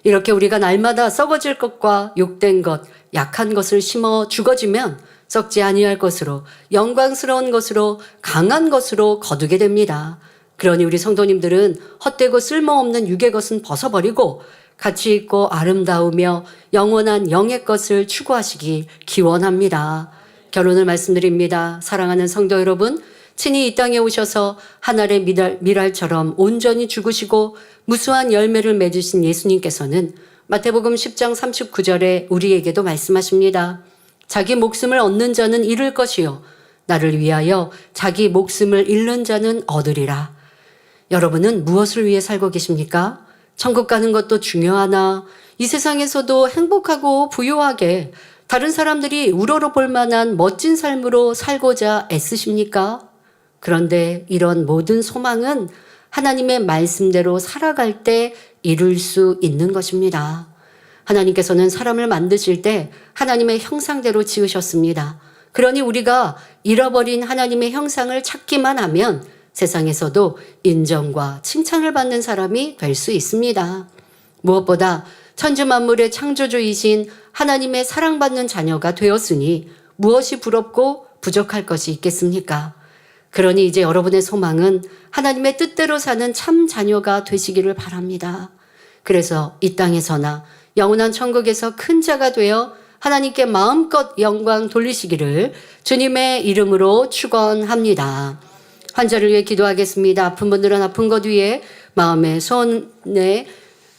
이렇게 우리가 날마다 썩어질 것과 욕된 것, 약한 것을 심어 죽어지면 썩지 아니할 것으로 영광스러운 것으로 강한 것으로 거두게 됩니다. 그러니 우리 성도님들은 헛되고 쓸모없는 육의 것은 벗어버리고 가치 있고 아름다우며 영원한 영의 것을 추구하시기 기원합니다. 결론을 말씀드립니다. 사랑하는 성도 여러분, 친히 이 땅에 오셔서 한 알의 밀알처럼 온전히 죽으시고 무수한 열매를 맺으신 예수님께서는 마태복음 10장 39절에 우리에게도 말씀하십니다. 자기 목숨을 얻는 자는 잃을 것이요 나를 위하여 자기 목숨을 잃는 자는 얻으리라. 여러분은 무엇을 위해 살고 계십니까? 천국 가는 것도 중요하나 이 세상에서도 행복하고 부유하게 다른 사람들이 우러러볼 만한 멋진 삶으로 살고자 애쓰십니까? 그런데 이런 모든 소망은 하나님의 말씀대로 살아갈 때 이룰 수 있는 것입니다. 하나님께서는 사람을 만드실 때 하나님의 형상대로 지으셨습니다. 그러니 우리가 잃어버린 하나님의 형상을 찾기만 하면 세상에서도 인정과 칭찬을 받는 사람이 될 수 있습니다. 무엇보다 천지만물의 창조주이신 하나님의 사랑받는 자녀가 되었으니 무엇이 부럽고 부족할 것이 있겠습니까? 그러니 이제 여러분의 소망은 하나님의 뜻대로 사는 참 자녀가 되시기를 바랍니다. 그래서 이 땅에서나 영원한 천국에서 큰 자가 되어 하나님께 마음껏 영광 돌리시기를 주님의 이름으로 축원합니다. 환자를 위해 기도하겠습니다. 아픈 분들은 아픈 것 위에 마음의 손에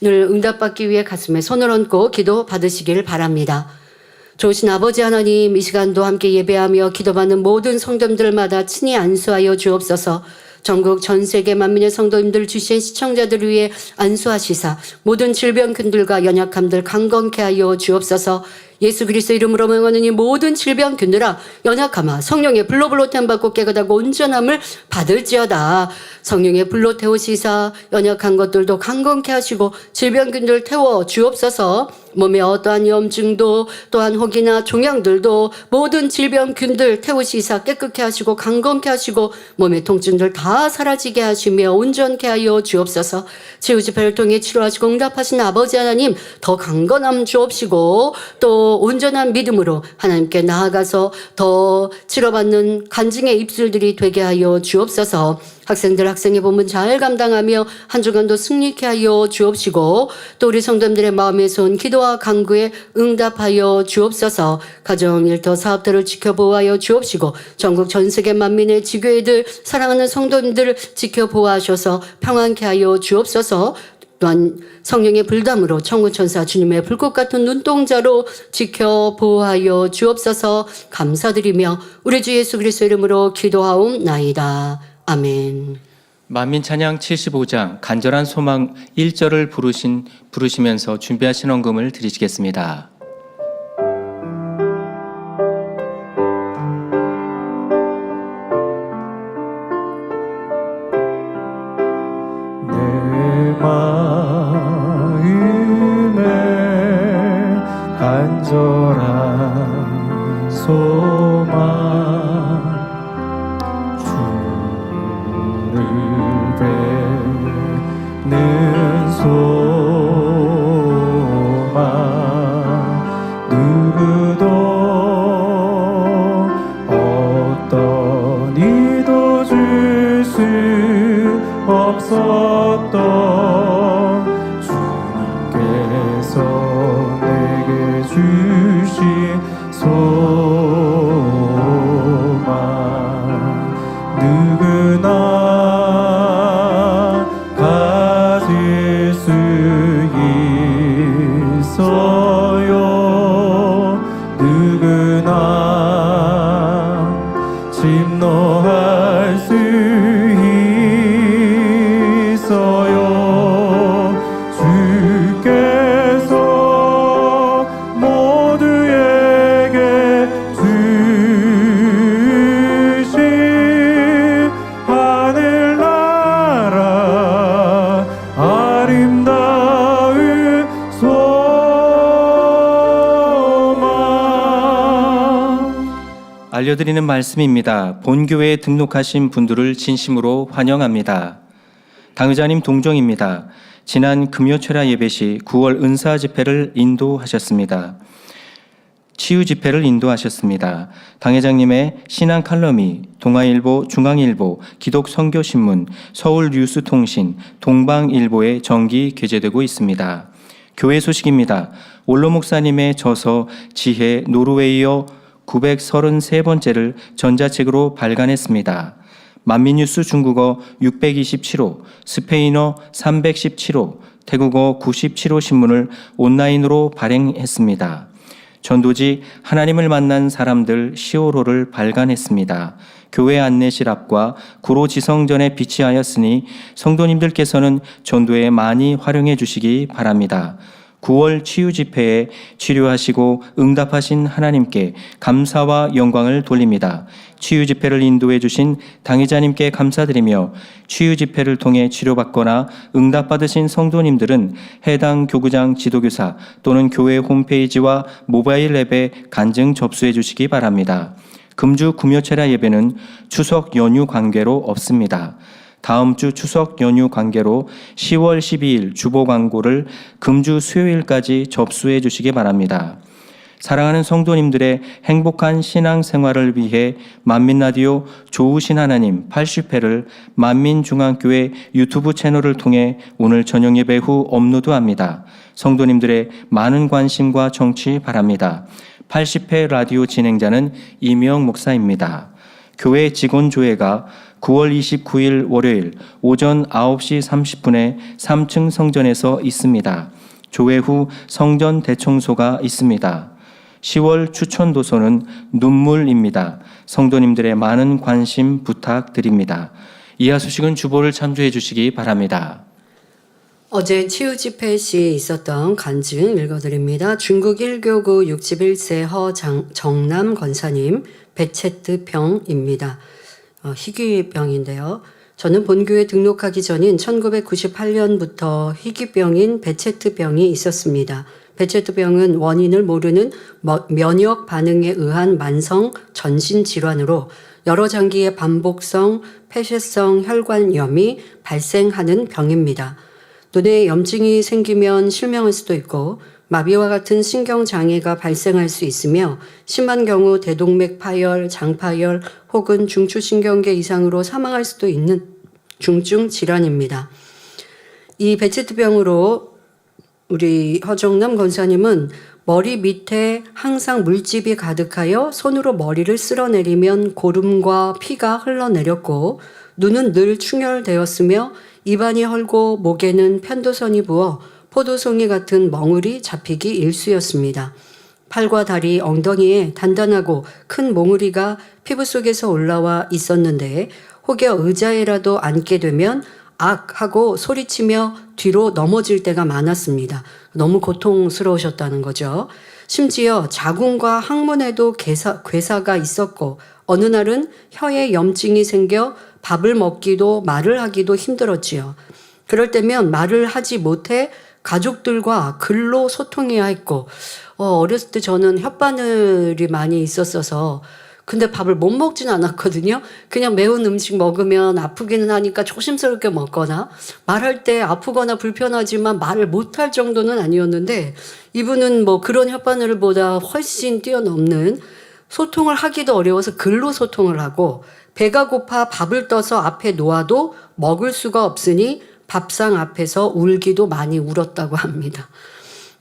늘 응답받기 위해 가슴에 손을 얹고 기도 받으시길 바랍니다. 좋으신 아버지 하나님, 이 시간도 함께 예배하며 기도받는 모든 성도님들마다 친히 안수하여 주옵소서. 전국 전 세계 만민의 성도님들 주신 시청자들을 위해 안수하시사 모든 질병균들과 연약함들 강건케 하여 주옵소서. 예수 그리스도 이름으로 명하느니 모든 질병균들아 연약함아 성령의 불로 템받고 깨끗하고 온전함을 받을지어다. 성령의 불로 태우시사 연약한 것들도 강건케 하시고 질병균들 태워 주옵소서. 몸에 어떠한 염증도 또한 혹이나 종양들도 모든 질병균들 태우시사 깨끗게 하시고 강건케 하시고 몸의 통증들 다 사라지게 하시며 온전케 하여 주옵소서. 치유집회를 통해 치료하시고 응답하신 아버지 하나님, 더 강건함 주옵시고 또 온전한 믿음으로 하나님께 나아가서 더 치료받는 간증의 입술들이 되게 하여 주옵소서. 학생들 학생의 본분 잘 감당하며 한 주간도 승리케 하여 주옵시고 또 우리 성도님들의 마음에 선 기도와 간구에 응답하여 주옵소서. 가정, 일터, 사업들을 지켜보아하여 주옵시고 전국 전 세계 만민의 지교회들 사랑하는 성도님들을 지켜보아하셔서 평안케 하여 주옵소서. 또한 성령의 불담으로 천군천사 주님의 불꽃 같은 눈동자로 지켜보아하여 주옵소서. 감사드리며 우리 주 예수 그리스도 이름으로 기도하옵나이다. 아멘. 만민 찬양 75장 간절한 소망 1절을 부르시면서 준비하신 헌금을 드리시겠습니다. 내 마음에 간절한 소망 는 소망 누구도 어떤 이도 줄 수 없었던 주님께서 내게 주신 소망 누구나 있어요. 알려드리는 말씀입니다. 본교회에 등록하신 분들을 진심으로 환영합니다. 당의자님 동정입니다. 지난 금요철야 예배 시 9월 은사 집회를 인도하셨습니다. 치유 집회를 인도하셨습니다. 당회장님의 신앙 칼럼이 동아일보, 중앙일보, 기독선교신문, 서울뉴스통신, 동방일보에 정기 게재되고 있습니다. 교회 소식입니다. 올로 목사님의 저서 지혜 노르웨이어 933번째를 전자책으로 발간했습니다. 만민뉴스 중국어 627호, 스페인어 317호, 태국어 97호 신문을 온라인으로 발행했습니다. 전도지 하나님을 만난 사람들 10호를 발간했습니다. 교회 안내실 앞과 구로지성전에 비치하였으니 성도님들께서는 전도에 많이 활용해 주시기 바랍니다. 9월 치유 집회에 치료하시고 응답하신 하나님께 감사와 영광을 돌립니다. 치유 집회를 인도해 주신 당의자님께 감사드리며 치유 집회를 통해 치료받거나 응답받으신 성도님들은 해당 교구장 지도교사 또는 교회 홈페이지와 모바일 앱에 간증 접수해 주시기 바랍니다. 금주 금요철야 예배는 추석 연휴 관계로 없습니다. 다음 주 추석 연휴 관계로 10월 12일 주보 광고를 금주 수요일까지 접수해 주시기 바랍니다. 사랑하는 성도님들의 행복한 신앙생활을 위해 만민라디오 좋으신 하나님 80회를 만민중앙교회 유튜브 채널을 통해 오늘 저녁 예배 후 업로드합니다. 성도님들의 많은 관심과 청취 바랍니다. 80회 라디오 진행자는 이명 목사입니다. 교회 직원조회가 9월 29일 월요일 오전 9시 30분에 3층 성전에서 있습니다. 조회 후 성전 대청소가 있습니다. 10월 추천 도서는 눈물입니다. 성도님들의 많은 관심 부탁드립니다. 이하 소식은 주보를 참조해 주시기 바랍니다. 어제 치유 집회 시 있었던 간증 읽어드립니다. 중국 1교구 61세 정남 권사님 베체트병입니다. 희귀병인데요. 저는 본교에 등록하기 전인 1998년부터 희귀병인 베체트병이 있었습니다. 베체트병은 원인을 모르는 면역 반응에 의한 만성 전신 질환으로 여러 장기의 반복성 폐쇄성 혈관염이 발생하는 병입니다. 눈에 염증이 생기면 실명할 수도 있고 마비와 같은 신경장애가 발생할 수 있으며 심한 경우 대동맥 파열, 장파열 혹은 중추신경계 이상으로 사망할 수도 있는 중증 질환입니다. 이 베체트병으로 우리 허정남 권사님은 머리 밑에 항상 물집이 가득하여 손으로 머리를 쓸어내리면 고름과 피가 흘러내렸고 눈은 늘 충혈되었으며 입안이 헐고 목에는 편도선이 부어 포도송이 같은 멍울이 잡히기 일쑤였습니다. 팔과 다리, 엉덩이에 단단하고 큰 몽우리가 피부 속에서 올라와 있었는데 혹여 의자에라도 앉게 되면 악 하고 소리치며 뒤로 넘어질 때가 많았습니다. 너무 고통스러우셨다는 거죠. 심지어 자궁과 항문에도 괴사가 있었고 어느 날은 혀에 염증이 생겨 밥을 먹기도 말을 하기도 힘들었지요. 그럴 때면 말을 하지 못해 가족들과 글로 소통해야 했고 어렸을 때 저는 혓바늘이 많이 있었어서 근데 밥을 못 먹진 않았거든요. 그냥 매운 음식 먹으면 아프기는 하니까 조심스럽게 먹거나 말할 때 아프거나 불편하지만 말을 못할 정도는 아니었는데 이분은 뭐 그런 혓바늘보다 훨씬 뛰어넘는 소통을 하기도 어려워서 글로 소통을 하고 배가 고파 밥을 떠서 앞에 놓아도 먹을 수가 없으니 밥상 앞에서 울기도 많이 울었다고 합니다.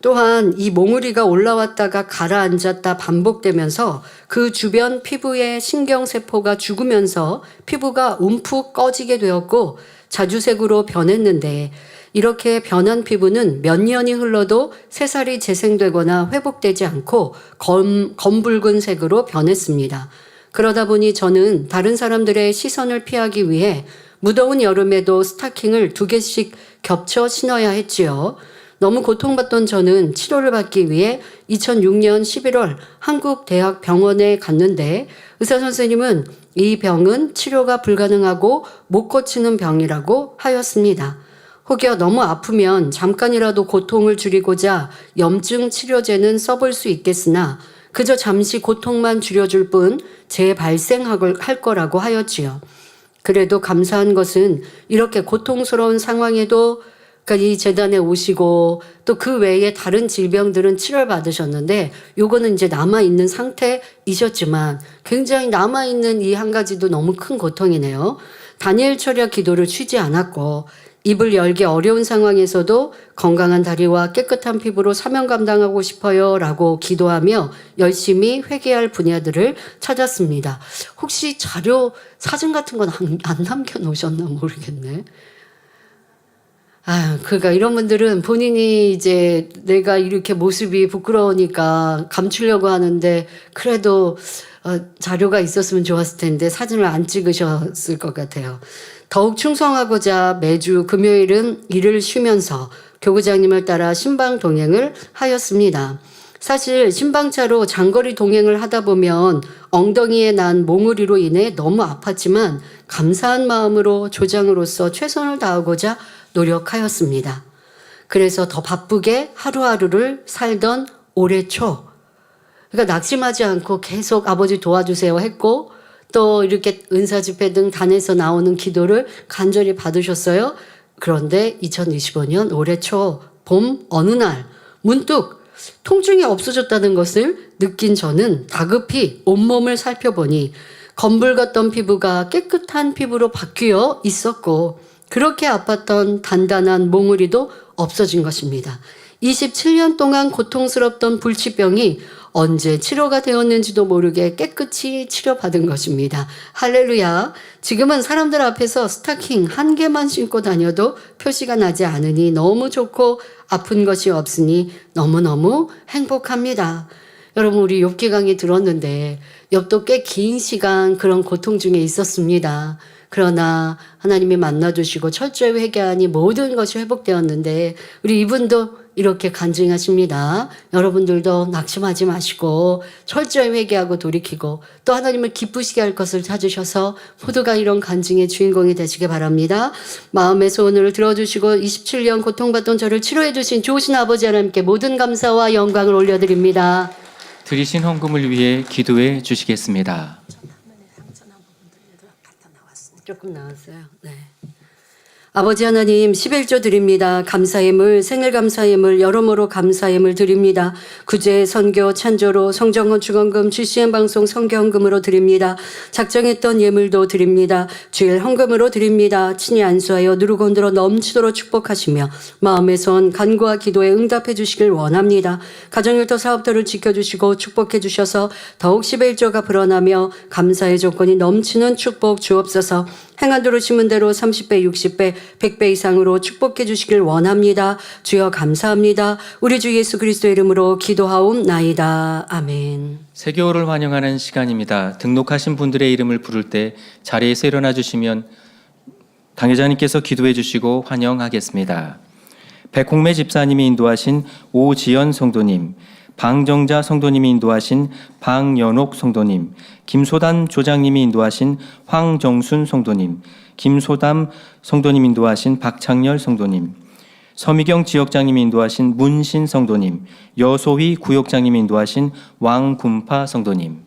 또한 이 몽우리가 올라왔다가 가라앉았다 반복되면서 그 주변 피부의 신경세포가 죽으면서 피부가 움푹 꺼지게 되었고 자주색으로 변했는데 이렇게 변한 피부는 몇 년이 흘러도 새살이 재생되거나 회복되지 않고 검붉은 색으로 변했습니다. 그러다 보니 저는 다른 사람들의 시선을 피하기 위해 무더운 여름에도 스타킹을 2개씩 겹쳐 신어야 했지요. 너무 고통받던 저는 치료를 받기 위해 2006년 11월 한국대학병원에 갔는데 의사 선생님은 이 병은 치료가 불가능하고 못 고치는 병이라고 하였습니다. 혹여 너무 아프면 잠깐이라도 고통을 줄이고자 염증 치료제는 써볼 수 있겠으나 그저 잠시 고통만 줄여줄 뿐 재발생할 거라고 하였지요. 그래도 감사한 것은 이렇게 고통스러운 상황에도 그러니까 이 재단에 오시고 또 그 외에 다른 질병들은 치료를 받으셨는데 요거는 이제 남아있는 상태이셨지만 굉장히 남아있는 이 한 가지도 너무 큰 고통이네요. 다니엘 철야 기도를 쉬지 않았고 입을 열기 어려운 상황에서도 건강한 다리와 깨끗한 피부로 사명 감당하고 싶어요 라고 기도하며 열심히 회개할 분야들을 찾았습니다. 혹시 자료 사진 같은 건 안 남겨놓으셨나 모르겠네. 그러니까 이런 분들은 본인이 이제 내가 이렇게 모습이 부끄러우니까 감추려고 하는데 그래도 자료가 있었으면 좋았을 텐데 사진을 안 찍으셨을 것 같아요. 더욱 충성하고자 매주 금요일은 일을 쉬면서 교구장님을 따라 신방 동행을 하였습니다. 사실 신방차로 장거리 동행을 하다 보면 엉덩이에 난 몽우리로 인해 너무 아팠지만 감사한 마음으로 조장으로서 최선을 다하고자 노력하였습니다. 그래서 더 바쁘게 하루하루를 살던 올해 초, 그러니까 낙심하지 않고 계속 아버지 도와주세요 했고 또 이렇게 은사 집회 등 단에서 나오는 기도를 간절히 받으셨어요. 그런데 2025년 올해 초 봄 어느 날 문득 통증이 없어졌다는 것을 느낀 저는 다급히 온몸을 살펴보니 검붉었던 피부가 깨끗한 피부로 바뀌어 있었고 그렇게 아팠던 단단한 몽우리도 없어진 것입니다. 27년 동안 고통스럽던 불치병이 언제 치료가 되었는지도 모르게 깨끗이 치료받은 것입니다. 할렐루야. 지금은 사람들 앞에서 스타킹 한 개만 신고 다녀도 표시가 나지 않으니 너무 좋고 아픈 것이 없으니 너무너무 행복합니다. 여러분 우리 욥기 강의 들었는데 욥도 꽤 긴 시간 그런 고통 중에 있었습니다. 그러나 하나님이 만나주시고 철저히 회개하니 모든 것이 회복되었는데 우리 이분도 이렇게 간증하십니다. 여러분들도 낙심하지 마시고 철저히 회개하고 돌이키고 또 하나님을 기쁘시게 할 것을 찾으셔서 모두가 이런 간증의 주인공이 되시기 바랍니다. 마음의 소원을 들어주시고 27년 고통받던 저를 치료해 주신 좋으신 아버지 하나님께 모든 감사와 영광을 올려드립니다. 드리신 헌금을 위해 기도해 주시겠습니다. 조금 나왔어요. 네. 아버지 하나님 11조 드립니다. 감사예물, 생일감사예물, 여러모로 감사예물 드립니다. 구제, 선교, 찬조로, 성정헌 축원금, GCN 방송 성교헌금으로 드립니다. 작정했던 예물도 드립니다. 주일 헌금으로 드립니다. 친히 안수하여 누르고 흔들어 넘치도록 축복하시며 마음의 소원, 간구와 기도에 응답해 주시길 원합니다. 가정일터 사업터를 지켜주시고 축복해 주셔서 더욱 11조가 불어나며 감사의 조건이 넘치는 축복 주옵소서. 행한 대로 심은 대로 30배, 60배, 100배 이상으로 축복해 주시길 원합니다. 주여 감사합니다. 우리 주 예수 그리스도 이름으로 기도하옵나이다. 아멘. 세교를 환영하는 시간입니다. 등록하신 분들의 이름을 부를 때 자리에서 일어나 주시면 당회장님께서 기도해 주시고 환영하겠습니다. 백홍매 집사님이 인도하신 오지연 성도님, 방정자 성도님이 인도하신 방연옥 성도님, 김소단 조장님이 인도하신 황정순 성도님, 김소담 성도님 인도하신 박창열 성도님, 서미경 지역장님이 인도하신 문신 성도님, 여소희 구역장님이 인도하신 왕군파 성도님.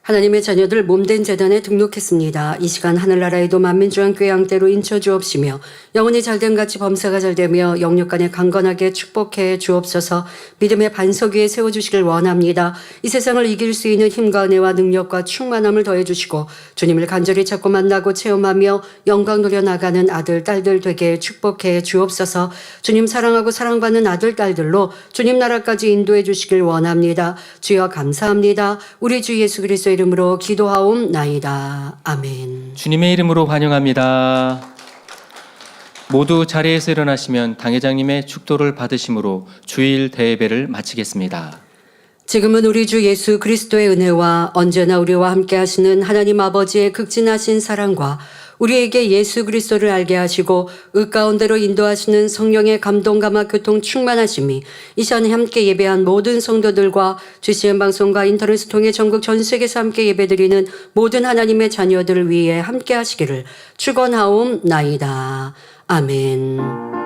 하나님의 자녀들 몸된 재단에 등록했습니다. 이 시간 하늘나라에도 만민중앙교회 양떼로 인쳐 주옵시며 영혼이 잘됨 같이 범사가 잘되며 영육간에 강건하게 축복해 주옵소서. 믿음의 반석 위에 세워주시길 원합니다. 이 세상을 이길 수 있는 힘과 은혜와 능력과 충만함을 더해주시고 주님을 간절히 찾고 만나고 체험하며 영광 누려나가는 아들 딸들 되게 축복해 주옵소서. 주님 사랑하고 사랑받는 아들 딸들로 주님 나라까지 인도해 주시길 원합니다. 주여 감사합니다. 우리 주 예수 그리스도 이름으로 기도하옵나이다. 아멘. 주님의 이름으로 환영합니다. 모두 자리에서 일어나시면 당회장님의 축도를 받으심으로 주일 대예배를 마치겠습니다. 지금은 우리 주 예수 그리스도의 은혜와 언제나 우리와 함께 하시는 하나님 아버지의 극진하신 사랑과 우리에게 예수 그리스도를 알게 하시고 의 가운데로 인도하시는 성령의 감동 감화 교통 충만하심이 이 시간에 함께 예배한 모든 성도들과 GCN 방송과 인터넷을 통해 전국 전 세계에서 함께 예배드리는 모든 하나님의 자녀들을 위해 함께 하시기를 축원하옵나이다. 아멘.